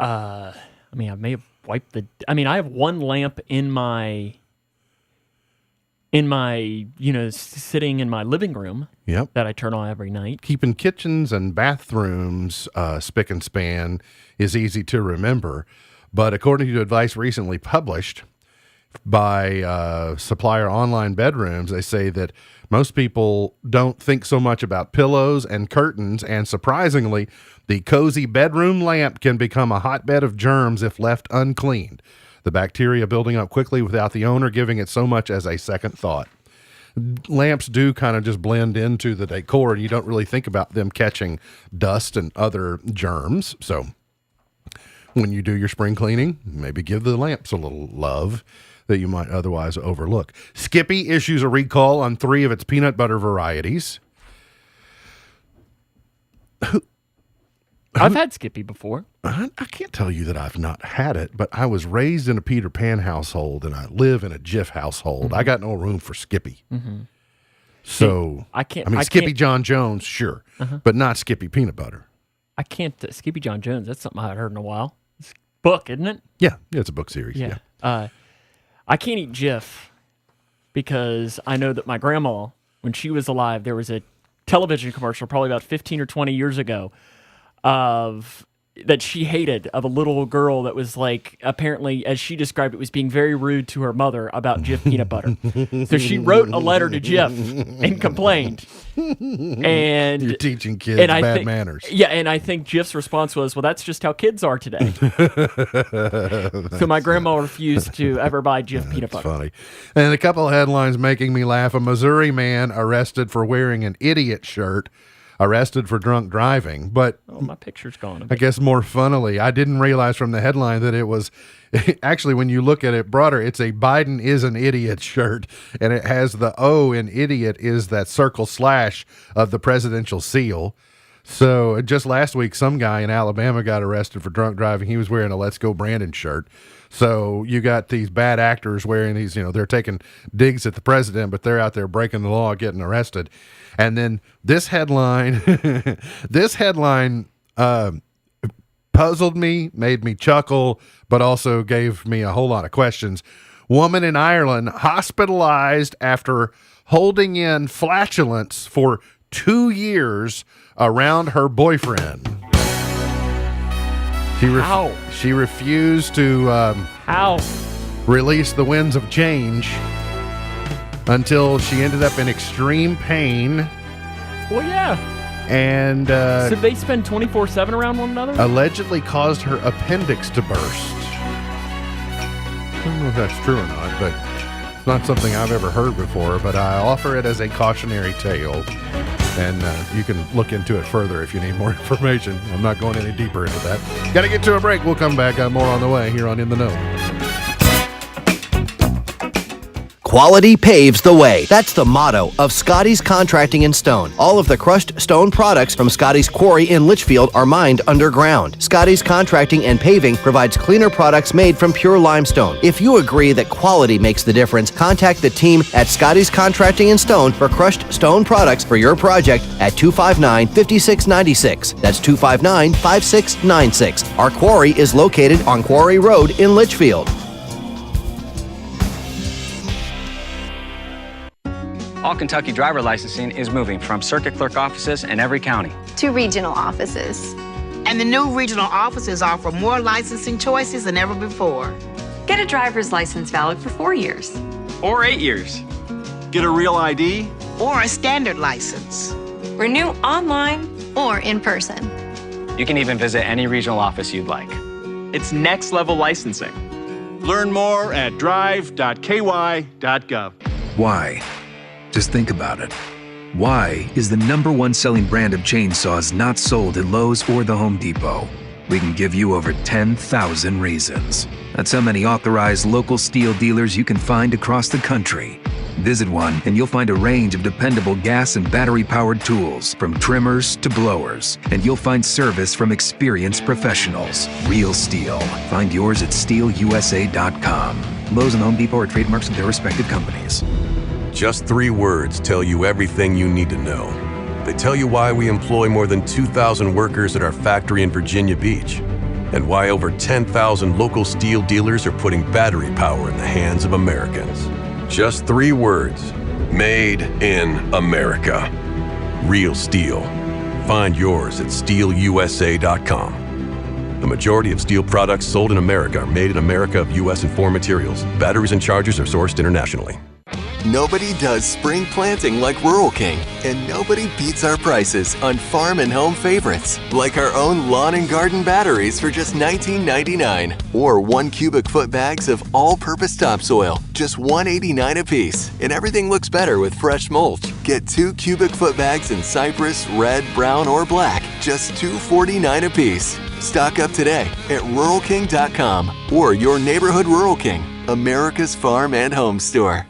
S2: I mean, I may have wiped the. I mean, I have one lamp in my, sitting in my living room.
S1: Yep.
S2: That I turn on every night.
S1: Keeping kitchens and bathrooms spick and span is easy to remember, but according to advice recently published by Supplier Online Bedrooms, they say that most people don't think so much about pillows and curtains, and surprisingly, the cozy bedroom lamp can become a hotbed of germs if left uncleaned. The bacteria building up quickly without the owner giving it so much as a second thought. Lamps do kind of just blend into the decor, and you don't really think about them catching dust and other germs. So when you do your spring cleaning, maybe give the lamps a little love that you might otherwise overlook. Skippy issues a recall on 3 of its peanut butter varieties.
S2: I've had Skippy before.
S1: I can't tell you that I've not had it, but I was raised in a Peter Pan household and I live in a Jif household. I got no room for Skippy. So
S2: I can't.
S1: I mean, Skippy John Jones, sure, but not Skippy peanut butter.
S2: I can't. Skippy John Jones. That's something I haven't heard in a while. It's a book, isn't it?
S1: Yeah, it's a book series. Yeah.
S2: I can't eat Jif because I know that my grandma, when she was alive, there was a television commercial probably about 15 or 20 years ago that she hated, of a little girl that was like, apparently, as she described it, was being very rude to her mother about Jif peanut butter. So she wrote a letter to Jif and complained. And
S1: You're teaching kids bad manners.
S2: Yeah, and I think Jif's response was, well, that's just how kids are today. So my grandma refused to ever buy Jif peanut butter.
S1: Funny. And a couple of headlines making me laugh. A Missouri man arrested for wearing an idiot shirt, arrested for drunk driving. But
S2: Oh, my picture's gone.
S1: I guess more funnily, I didn't realize from the headline that it was actually, when you look at it broader, it's a Biden is an idiot shirt, and it has the O in idiot is that circle slash of the presidential seal. So just last week, some guy in Alabama got arrested for drunk driving. He was wearing a Let's Go Brandon shirt. So you got these bad actors wearing these, they're taking digs at the president, but they're out there breaking the law, getting arrested. And then this headline, puzzled me, made me chuckle, but also gave me a whole lot of questions. Woman in Ireland hospitalized after holding in flatulence for 2 years around her boyfriend.
S2: How?
S1: She refused to release the winds of change until she ended up in extreme pain.
S2: Well, yeah.
S1: And
S2: So they spend 24/7 around one another?
S1: allegedly caused her appendix to burst. I don't know if that's true or not, but it's not something I've ever heard before, but I offer it as a cautionary tale. And you can look into it further if you need more information. I'm not going any deeper into that. Got to get to a break. We'll come back. More on the way here on In the Know.
S11: Quality paves the way. That's the motto of Scotty's Contracting in Stone. All of the crushed stone products from Scotty's quarry in Litchfield are mined underground. Scotty's Contracting and Paving provides cleaner products made from pure limestone. If you agree that quality makes the difference, contact the team at Scotty's Contracting in Stone for crushed stone products for your project at 259-5696. That's 259-5696. Our quarry is located on Quarry Road in Litchfield.
S12: All Kentucky driver licensing is moving from circuit clerk offices in every county
S13: to regional offices.
S14: And the new regional offices offer more licensing choices than ever before.
S15: Get a driver's license valid for 4 years.
S12: or 8 years.
S16: Get a real ID
S14: or a standard license.
S15: Renew online
S13: or in person.
S12: You can even visit any regional office you'd like. It's next level licensing.
S16: Learn more at drive.ky.gov.
S17: Why? Just think about it. Why is the #1 selling brand of chainsaws not sold at Lowe's or the Home Depot? We can give you over 10,000 reasons. That's how many authorized local steel dealers you can find across the country. Visit one and you'll find a range of dependable gas and battery-powered tools, from trimmers to blowers. And you'll find service from experienced professionals. Real Steel. Find yours at steelusa.com. Lowe's and Home Depot are trademarks of their respective companies.
S18: Just 3 words tell you everything you need to know. They tell you why we employ more than 2,000 workers at our factory in Virginia Beach, and why over 10,000 local steel dealers are putting battery power in the hands of Americans. Just 3 words. Made in America. Real Steel. Find yours at steelusa.com. The majority of steel products sold in America are made in America of U.S. and foreign materials. Batteries and chargers are sourced internationally.
S19: Nobody does spring planting like Rural King, and nobody beats our prices on farm and home favorites, like our own lawn and garden batteries for just $19.99, or 1 cubic foot bags of all-purpose topsoil, just $1.89 a piece, and everything looks better with fresh mulch. Get 2 cubic foot bags in cypress, red, brown, or black, just $2.49 a piece. Stock up today at ruralking.com or your neighborhood Rural King, America's farm and home store.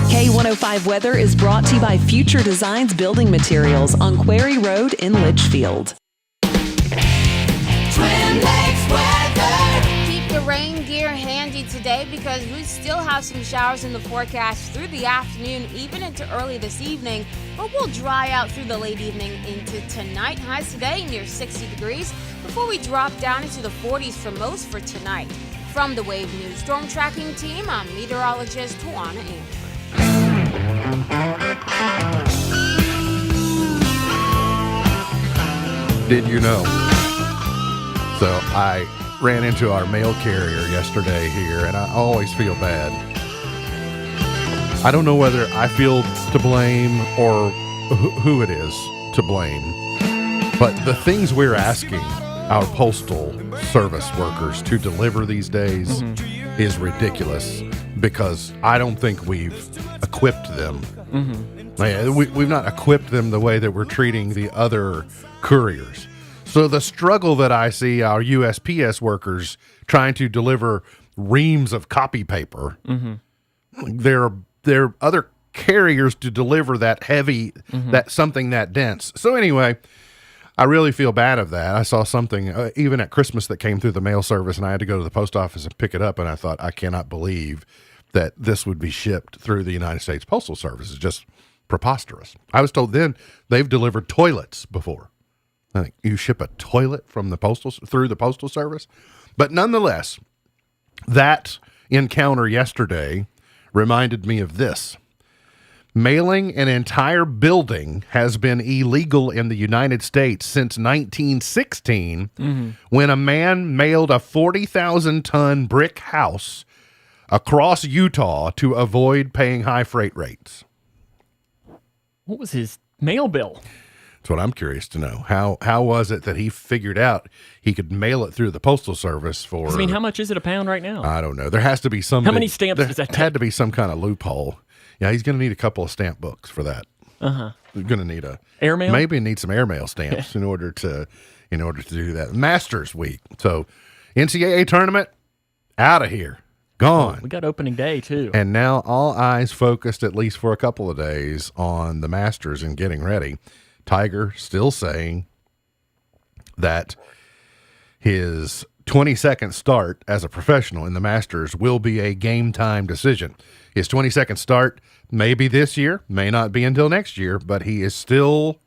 S20: K105 Weather is brought to you by Future Designs Building Materials on Quarry Road in Litchfield.
S21: Twin Lakes weather. Keep the rain gear handy today because we still have some showers in the forecast through the afternoon, even into early this evening, but we'll dry out through the late evening into tonight. Highs today near 60 degrees before we drop down into the 40s for most for tonight. From the Wave News Storm Tracking Team, I'm meteorologist Juana Amber.
S1: Did you know? So I ran into our mail carrier yesterday here, and I always feel bad. I don't know whether I feel to blame or who it is to blame, but the things we're asking our postal service workers to deliver these days is ridiculous, because I don't think we've equipped them. We've not equipped them the way that we're treating the other couriers. So the struggle that I see our USPS workers trying to deliver reams of copy paper, there are other carriers to deliver that heavy, that something that dense. So anyway, I really feel bad of that. I saw something even at Christmas that came through the mail service, and I had to go to the post office and pick it up, and I thought, I cannot believe that this would be shipped through the United States Postal Service. It's just preposterous. I was told then they've delivered toilets before. I think you ship a toilet from the through the Postal Service? But nonetheless, that encounter yesterday reminded me of this. Mailing an entire building has been illegal in the United States since 1916, when a man mailed a 40,000-ton brick house across Utah to avoid paying high freight rates.
S2: What was his mail bill?
S1: That's what I'm curious to know. How was it that he figured out he could mail it through the Postal Service for...
S2: I mean, how much is it a pound right now?
S1: I don't know. There has to be some...
S2: How many stamps does that take?
S1: There had to be some kind of loophole. Yeah, he's going to need a couple of stamp books for that. He's going to need
S2: airmail.
S1: Maybe need some airmail stamps in order to do that. Masters Week. So, NCAA tournament out of here. Gone.
S2: We got opening day, too.
S1: And now all eyes focused, at least for a couple of days, on the Masters and getting ready. Tiger still saying that his 22nd start as a professional in the Masters will be a game-time decision. His 22nd start may be this year, may not be until next year, but he is still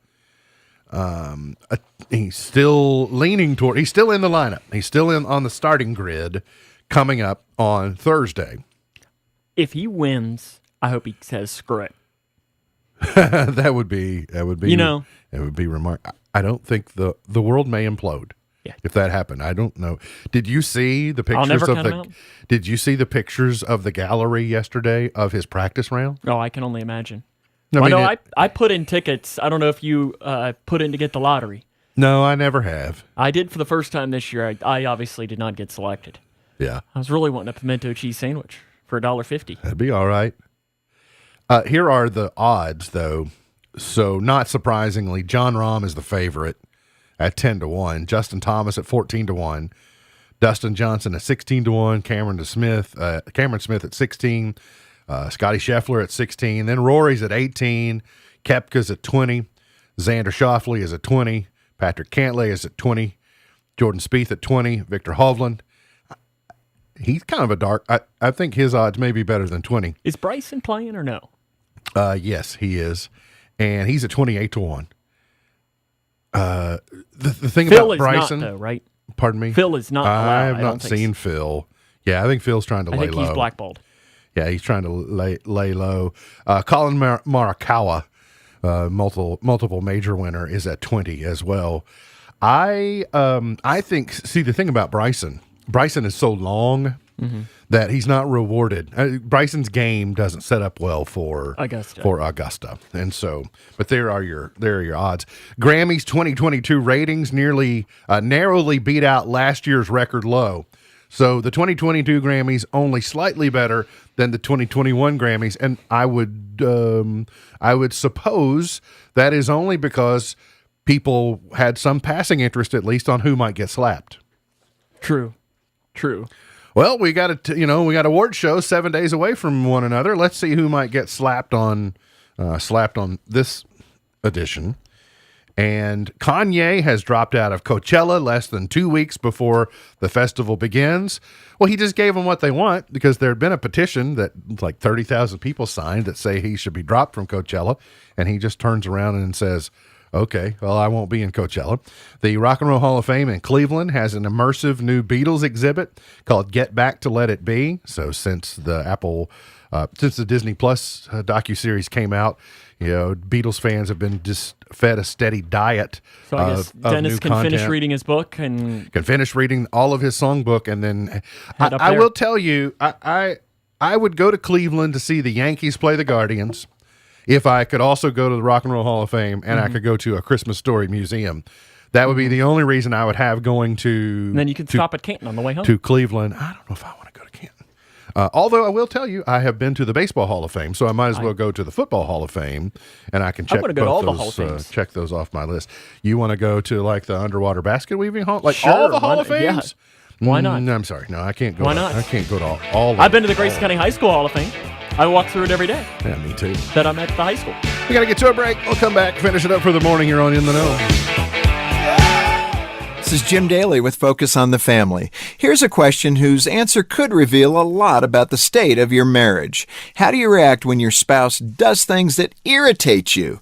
S1: he's still leaning toward, he's still in the lineup. He's still on the starting grid coming up on Thursday.
S2: If he wins, I hope he says screw it.
S1: that would be
S2: you know,
S1: it would be remarkable. I don't think the world may implode.
S2: Yeah.
S1: If that happened, I don't know. Did you see the
S2: I'll never
S1: pictures of
S2: count him out.
S1: Did you see the pictures of the gallery yesterday of his practice round?
S2: Oh, I can only imagine.
S1: I
S2: I put in tickets. I don't know if you put in to get the lottery.
S1: No, I never have.
S2: I did for the first time this year. I obviously did not get selected.
S1: Yeah.
S2: I was really wanting a pimento cheese sandwich for $1.50.
S1: That'd be all right. Here are the odds, though. So, not surprisingly, Jon Rahm is the favorite at 10-1. Justin Thomas at 14-1. Dustin Johnson at 16-1. Cameron Smith at 16. Scotty Scheffler at 16. Then Rory's at 18. Koepka's at 20. Xander Schauffele is at 20. Patrick Cantlay is at 20. Jordan Spieth at 20. Victor Hovland. He's kind of a dark. I think his odds may be better than 20.
S2: Is Bryson playing or no?
S1: Yes, he is. And he's at 28-1. The thing
S2: Phil
S1: about Bryson,
S2: is not, though, right?
S1: Pardon me?
S2: Phil is not allowed.
S1: I have not seen Phil. Yeah, I think Phil's trying to lay low.
S2: I think he's blackballed.
S1: Yeah, he's trying to lay low. Colin Morikawa, multiple major winner, is at 20 as well. I think. See, the thing about Bryson is so long that he's not rewarded. Bryson's game doesn't set up well for Augusta, and so. But there are your odds. Grammys 2022 ratings narrowly beat out last year's record low. So the 2022 Grammys only slightly better than the 2021 Grammys, and I would suppose that is only because people had some passing interest, at least, on who might get slapped.
S2: True.
S1: Well, we got award shows 7 days away from one another. Let's see who might get slapped on this edition. And Kanye has dropped out of Coachella less than 2 weeks before the festival begins. Well, he just gave them what they want because there had been a petition that like 30,000 people signed that say he should be dropped from Coachella. And he just turns around and says, okay, well, I won't be in Coachella. The Rock and Roll Hall of Fame in Cleveland has an immersive new Beatles exhibit called Get Back to Let It Be. So since the Disney Plus docuseries came out, Beatles fans have been just fed a steady diet.
S2: So I guess Dennis can finish reading his book and
S1: can finish reading all of his songbook, and then I will tell you, I would go to Cleveland to see the Yankees play the Guardians if I could also go to the Rock and Roll Hall of Fame and I could go to a Christmas Story museum. That would be the only reason I would have going to.
S2: And then you can stop at Canton on the way home.
S1: To Cleveland. I don't know if I want to go to Canton. Although I will tell you, I have been to the Baseball Hall of Fame, so I might as well go to the Football Hall of Fame, and I can check both
S2: all
S1: those.
S2: The Hall of Fames.
S1: Check those off my list. You want to go to like the underwater basket weaving hall, like
S2: sure,
S1: all the Hall of Fames?
S2: Yeah. Why not?
S1: I'm sorry, no, I can't go.
S2: Why not?
S1: I can't go to all.
S2: I've been to the Grayson County High School Hall of Fame. I walk through it every day.
S1: Yeah, me too.
S2: That I'm at the high school.
S1: We got to get to a break. We'll come back, finish it up for the morning here on In the Know.
S3: This is Jim Daly with Focus on the Family. Here's a question whose answer could reveal a lot about the state of your marriage. How do you react when your spouse does things that irritate you?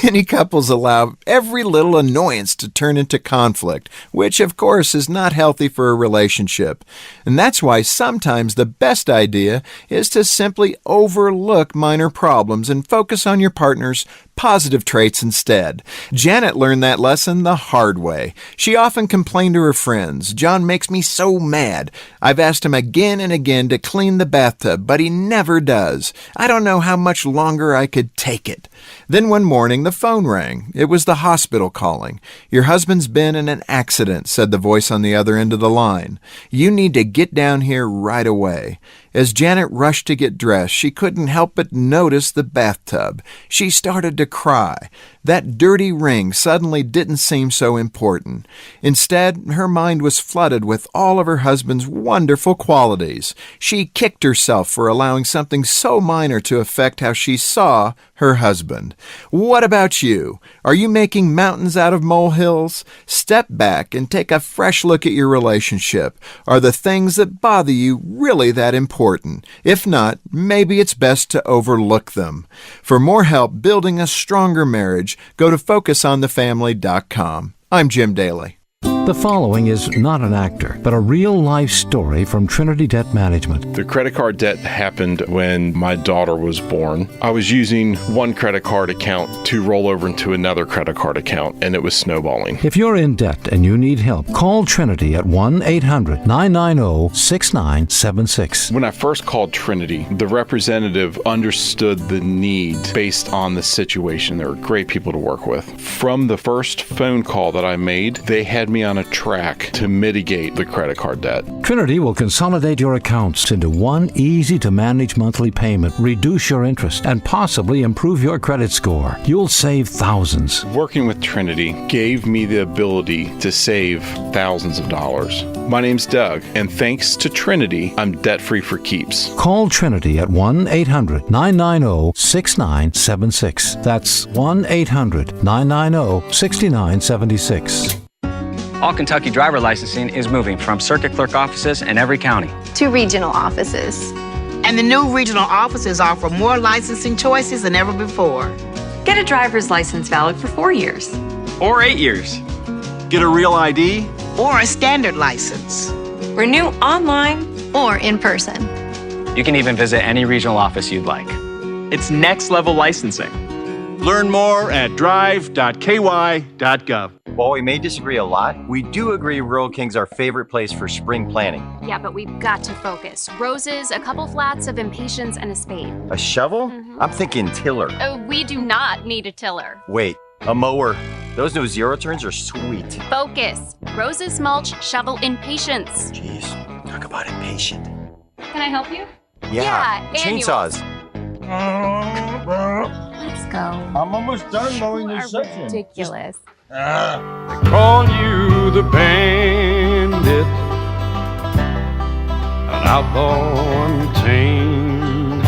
S3: Many couples allow every little annoyance to turn into conflict, which of course is not healthy for a relationship. And that's why sometimes the best idea is to simply overlook minor problems and focus on your partner's positive traits instead. Janet learned that lesson the hard way. She often complained to her friends, "John makes me so mad. I've asked him again and again to clean the bathtub, but he never does. I don't know how much longer I could take it." Then one morning, the phone rang. It was the hospital calling. "Your husband's been in an accident," said the voice on the other end of the line. "You need to get down here right away." As Janet rushed to get dressed, she couldn't help but notice the bathtub. She started to cry. That dirty ring suddenly didn't seem so important. Instead, her mind was flooded with all of her husband's wonderful qualities. She kicked herself for allowing something so minor to affect how she saw her husband. What about you? Are you making mountains out of molehills? Step back and take a fresh look at your relationship. Are the things that bother you really that important? If not, maybe it's best to overlook them. For more help building a stronger marriage, go to FocusOnTheFamily.com. I'm Jim Daly.
S4: The following is not an actor, but a real-life story from Trinity Debt Management.
S22: The credit card debt happened when my daughter was born. I was using one credit card account to roll over into another credit card account, and it was snowballing.
S4: If you're in debt and you need help, call Trinity at 1-800-990-6976.
S22: When I first called Trinity, the representative understood the need based on the situation. They were great people to work with. From the first phone call that I made, they had me on a track to mitigate the credit card debt.
S4: Trinity will consolidate your accounts into one easy-to-manage monthly payment, reduce your interest, and possibly improve your credit score. You'll save thousands.
S22: Working with Trinity gave me the ability to save thousands of dollars. My name's Doug, and thanks to Trinity, I'm debt-free for keeps.
S4: Call Trinity at 1-800-990-6976. That's 1-800-990-6976.
S12: All Kentucky driver licensing is moving from circuit clerk offices in every county
S13: to regional offices.
S14: And the new regional offices offer more licensing choices than ever before.
S15: Get a driver's license valid for 4 years.
S16: Or 8 years. Get a real ID.
S14: Or a standard license.
S15: Renew online
S13: or in person.
S12: You can even visit any regional office you'd like. It's next level licensing.
S16: Learn more at drive.ky.gov.
S5: While we may disagree a lot, we do agree Rural King's our favorite place for spring planting.
S6: Yeah, but we've got to focus. Roses, a couple flats of impatiens, and a spade.
S5: A shovel? I'm thinking tiller.
S6: We do not need a tiller.
S5: Wait, a mower. Those new zero turns are sweet.
S6: Focus. Roses, mulch, shovel, impatiens.
S5: Jeez, talk about impatient.
S6: Can I help you?
S5: Yeah, chainsaws.
S6: Let's go.
S7: I'm almost done mowing this section.
S6: Ridiculous.
S10: They call you the bandit, an outlaw untamed,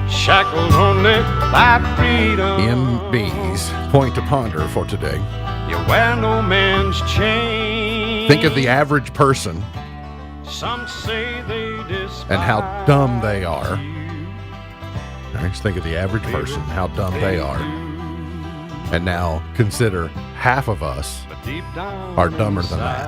S10: shackled only by freedom.
S1: MB's point to ponder for today.
S10: You wear no man's chain.
S1: Think of the average person
S10: Some say they despise
S1: and how dumb they are. Just think of the average person, how dumb they are. And now consider half of us are dumber than that.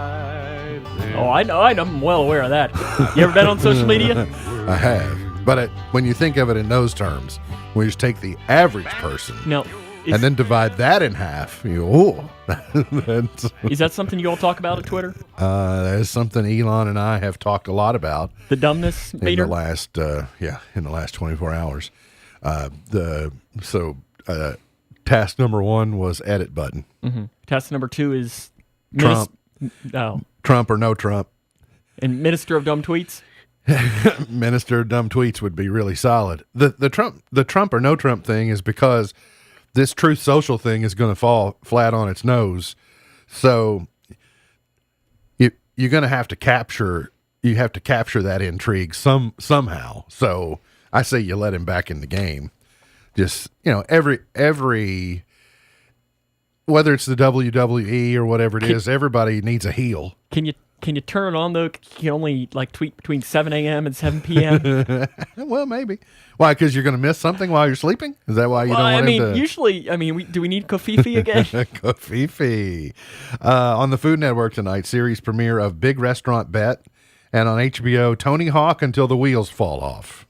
S2: Oh, I know. I'm well aware of that. You ever been on social media?
S1: I have. But when you think of it in those terms, we just take the average person and then divide that in half. Is
S2: that something you all talk about at Twitter?
S1: That is something Elon and I have talked a lot about.
S2: The dumbness meter?
S1: In the last 24 hours. Task number 1 was edit button.
S2: Mm-hmm. Task number 2 is
S1: Trump.
S2: No.
S1: Trump or no Trump.
S2: And Minister of Dumb Tweets?
S1: Minister of Dumb Tweets would be really solid. The Trump or no Trump thing is because this Truth Social thing is going to fall flat on its nose. So you're going to have to capture that intrigue somehow. So I say you let him back in the game. Just, every whether it's the WWE or whatever it is, everybody needs a heel.
S2: Can you turn it on though? Can you only tweet between 7 a.m. and 7 p.m.?
S1: Well, maybe. Why? Because you're going to miss something while you're sleeping? Is that why you don't want him to?
S2: Usually, do we need Kofifi again?
S1: Kofifi. On the Food Network tonight, series premiere of Big Restaurant Bet, and on HBO, Tony Hawk Until the Wheels Fall Off.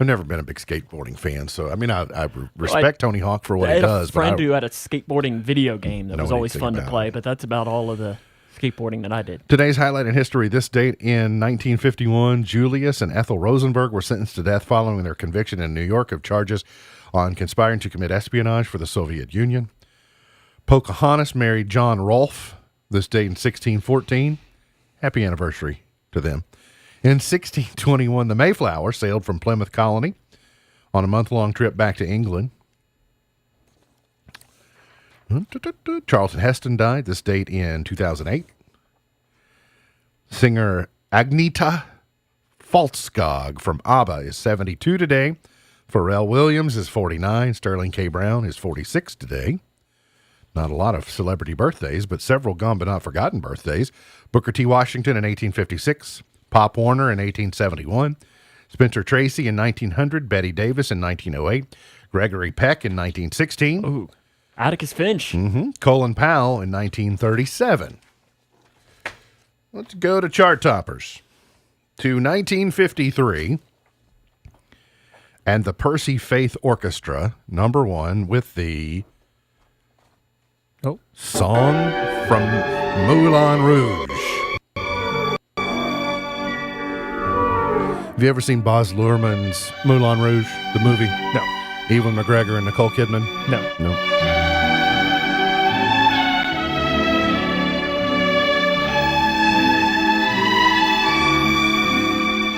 S1: I've never been a big skateboarding fan, so I respect Tony Hawk for what he does.
S2: I had a friend who had a skateboarding video game that was always fun to play, but that's about all of the skateboarding that I did.
S1: Today's highlight in history: this date in 1951, Julius and Ethel Rosenberg were sentenced to death following their conviction in New York of charges on conspiring to commit espionage for the Soviet Union. Pocahontas married John Rolfe. This date in 1614. Happy anniversary, to them. In 1621, the Mayflower sailed from Plymouth Colony on a month-long trip back to England. Charlton Heston died, this date in 2008. Singer Agnetha Faltskog from ABBA is 72 today. Pharrell Williams is 49. Sterling K. Brown is 46 today. Not a lot of celebrity birthdays, but several gone but not forgotten birthdays. Booker T. Washington in 1856. Pop Warner in 1871. Spencer Tracy in 1900. Betty Davis in 1908. Gregory Peck in 1916.
S2: Ooh, Atticus Finch.
S1: Colin Powell in 1937. Let's go to chart toppers. To 1953. And the Percy Faith Orchestra, number one, with the song from Moulin Rouge. Have you ever seen Baz Luhrmann's Moulin Rouge, the movie?
S2: No.
S1: Ewan McGregor and Nicole Kidman?
S2: No.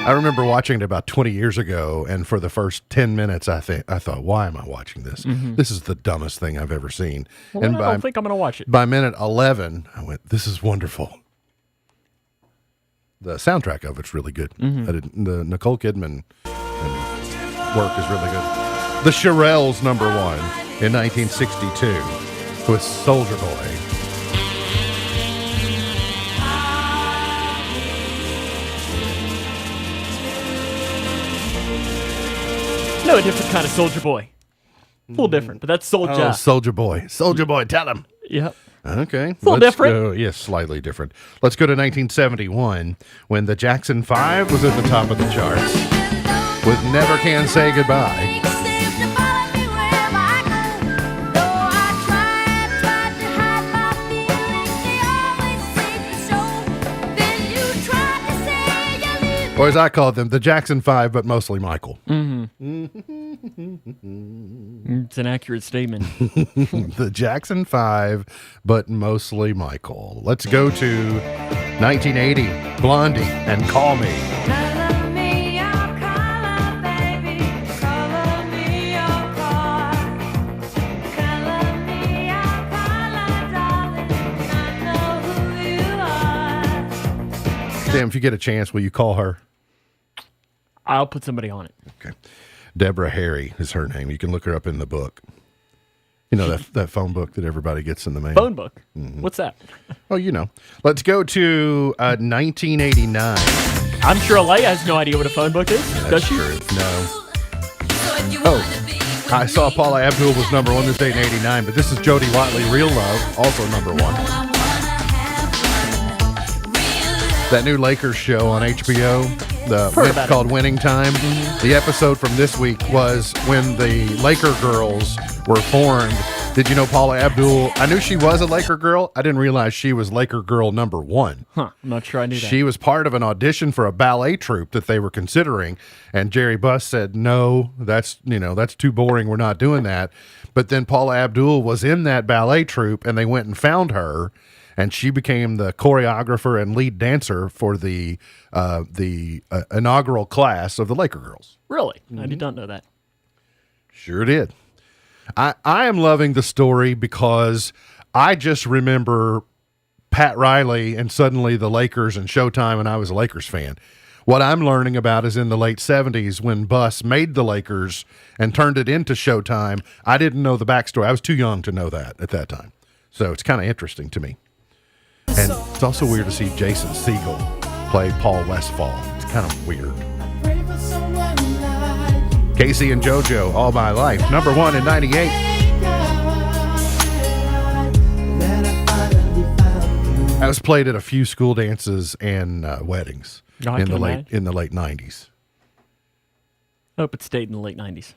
S1: I remember watching it about 20 years ago, and for the first 10 minutes, I thought, why am I watching this? This is the dumbest thing I've ever seen.
S2: Well, and I don't think I'm going to watch it.
S1: By minute 11, I went, this is wonderful. The soundtrack of it's really good. The Nicole Kidman work is really good. The Shirelles, number one, in 1962, with Soldier Boy.
S2: No, a different kind of Soldier Boy. A little different, but that's Soldier.
S1: Oh, Soldier Boy. Soldier Boy, tell him.
S2: Yep.
S1: Okay.
S2: A little different.
S1: Yes, slightly different. Let's go to 1971 when the Jackson 5 was at the top of the charts with Never Can Say Goodbye. Or as I call them, the Jackson 5, but mostly Michael.
S2: It's an accurate statement.
S1: The Jackson 5, but mostly Michael. Let's go to 1980, Blondie and Call Me. Sam, if you get a chance, will you call her?
S2: I'll put somebody on it.
S1: Okay. Deborah Harry is her name. You can look her up in the book. You know, that phone book that everybody gets in the mail.
S2: Phone book? What's that?
S1: Oh, you know. Let's go to 1989.
S2: I'm sure Alea has no idea what a phone book is. Does she?
S1: True. No. Oh, I saw Paula Abdul was number one this day in 89, but this is Jody Watley, Real Love, also number one. That new Lakers show on HBO, called Winning Time. The episode from this week was when the Laker girls were formed. Did you know Paula Abdul? I knew she was a Laker girl. I didn't realize she was Laker girl number one.
S2: I'm not sure I knew that.
S1: She was part of an audition for a ballet troupe that they were considering, and Jerry Buss said, "No, that's too boring. We're not doing that." But then Paula Abdul was in that ballet troupe, and they went and found her. And she became the choreographer and lead dancer for the inaugural class of the Laker girls.
S2: Really? I did not know that.
S1: Sure did. I am loving the story because I just remember Pat Riley and suddenly the Lakers and Showtime, and I was a Lakers fan. What I'm learning about is in the late 70s when Buss made the Lakers and turned it into Showtime. I didn't know the backstory. I was too young to know that at that time. So it's kind of interesting to me. And it's also weird to see Jason Segel play Paul Westphal. It's kind of weird. Casey and JoJo, All My Life, number one in 98. I was played at a few school dances and weddings in the late 90s.
S2: I hope it stayed in the late 90s.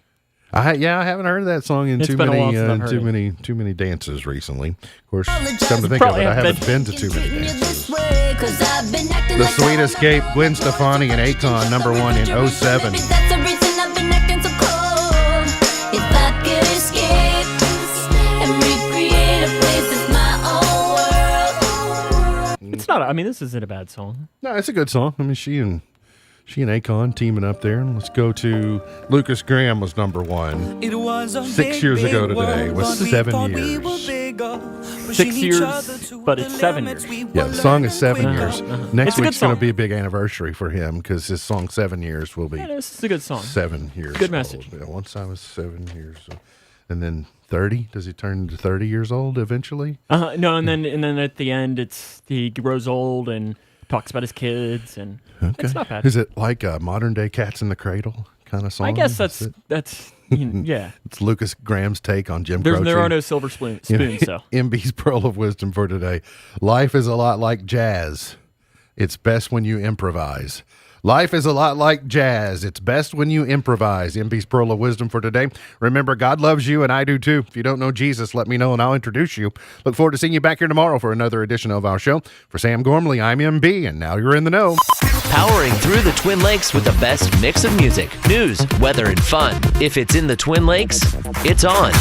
S1: I haven't heard that song in too many dances recently. Of course, come to think of it, I haven't been to too many dances. The Sweet Escape, Gwen Stefani and Akon, number one in 07.
S2: not. I mean, this isn't a bad song.
S1: No, it's a good song. I mean, she and Akon teaming up there. Let's go to Lucas Graham was number one.
S8: It was
S1: 6 years ago today. It was 7 years.
S2: 6 years, but it's 7 years.
S1: Yeah, the song is 7 years. Next
S2: It's a good
S1: week's going
S2: song.
S1: to be a big anniversary for him because his song 7 years will be.
S2: Yeah, this is a good song.
S1: 7 years.
S2: Good message.
S1: Old. Yeah, once I was 7 years, and then 30. Does he turn to 30 years old eventually?
S2: No, and then at the end, he grows old and talks about his kids, and it's not bad.
S1: Is it like a modern day Cats in the Cradle kind of song?
S2: I guess that's yeah.
S1: It's Lucas Graham's take on Jim Croce.
S2: There are no silver spoons, so.
S1: MB's Pearl of Wisdom for today. Life is a lot like jazz. It's best when you improvise. Life is a lot like jazz. It's best when you improvise. MB's Pearl of Wisdom for today. Remember, God loves you, and I do too. If you don't know Jesus, let me know, and I'll introduce you. Look forward to seeing you back here tomorrow for another edition of our show. For Sam Gormley, I'm MB, and now you're in the know.
S9: Powering through the Twin Lakes with the best mix of music, news, weather, and fun. If it's in the Twin Lakes, it's on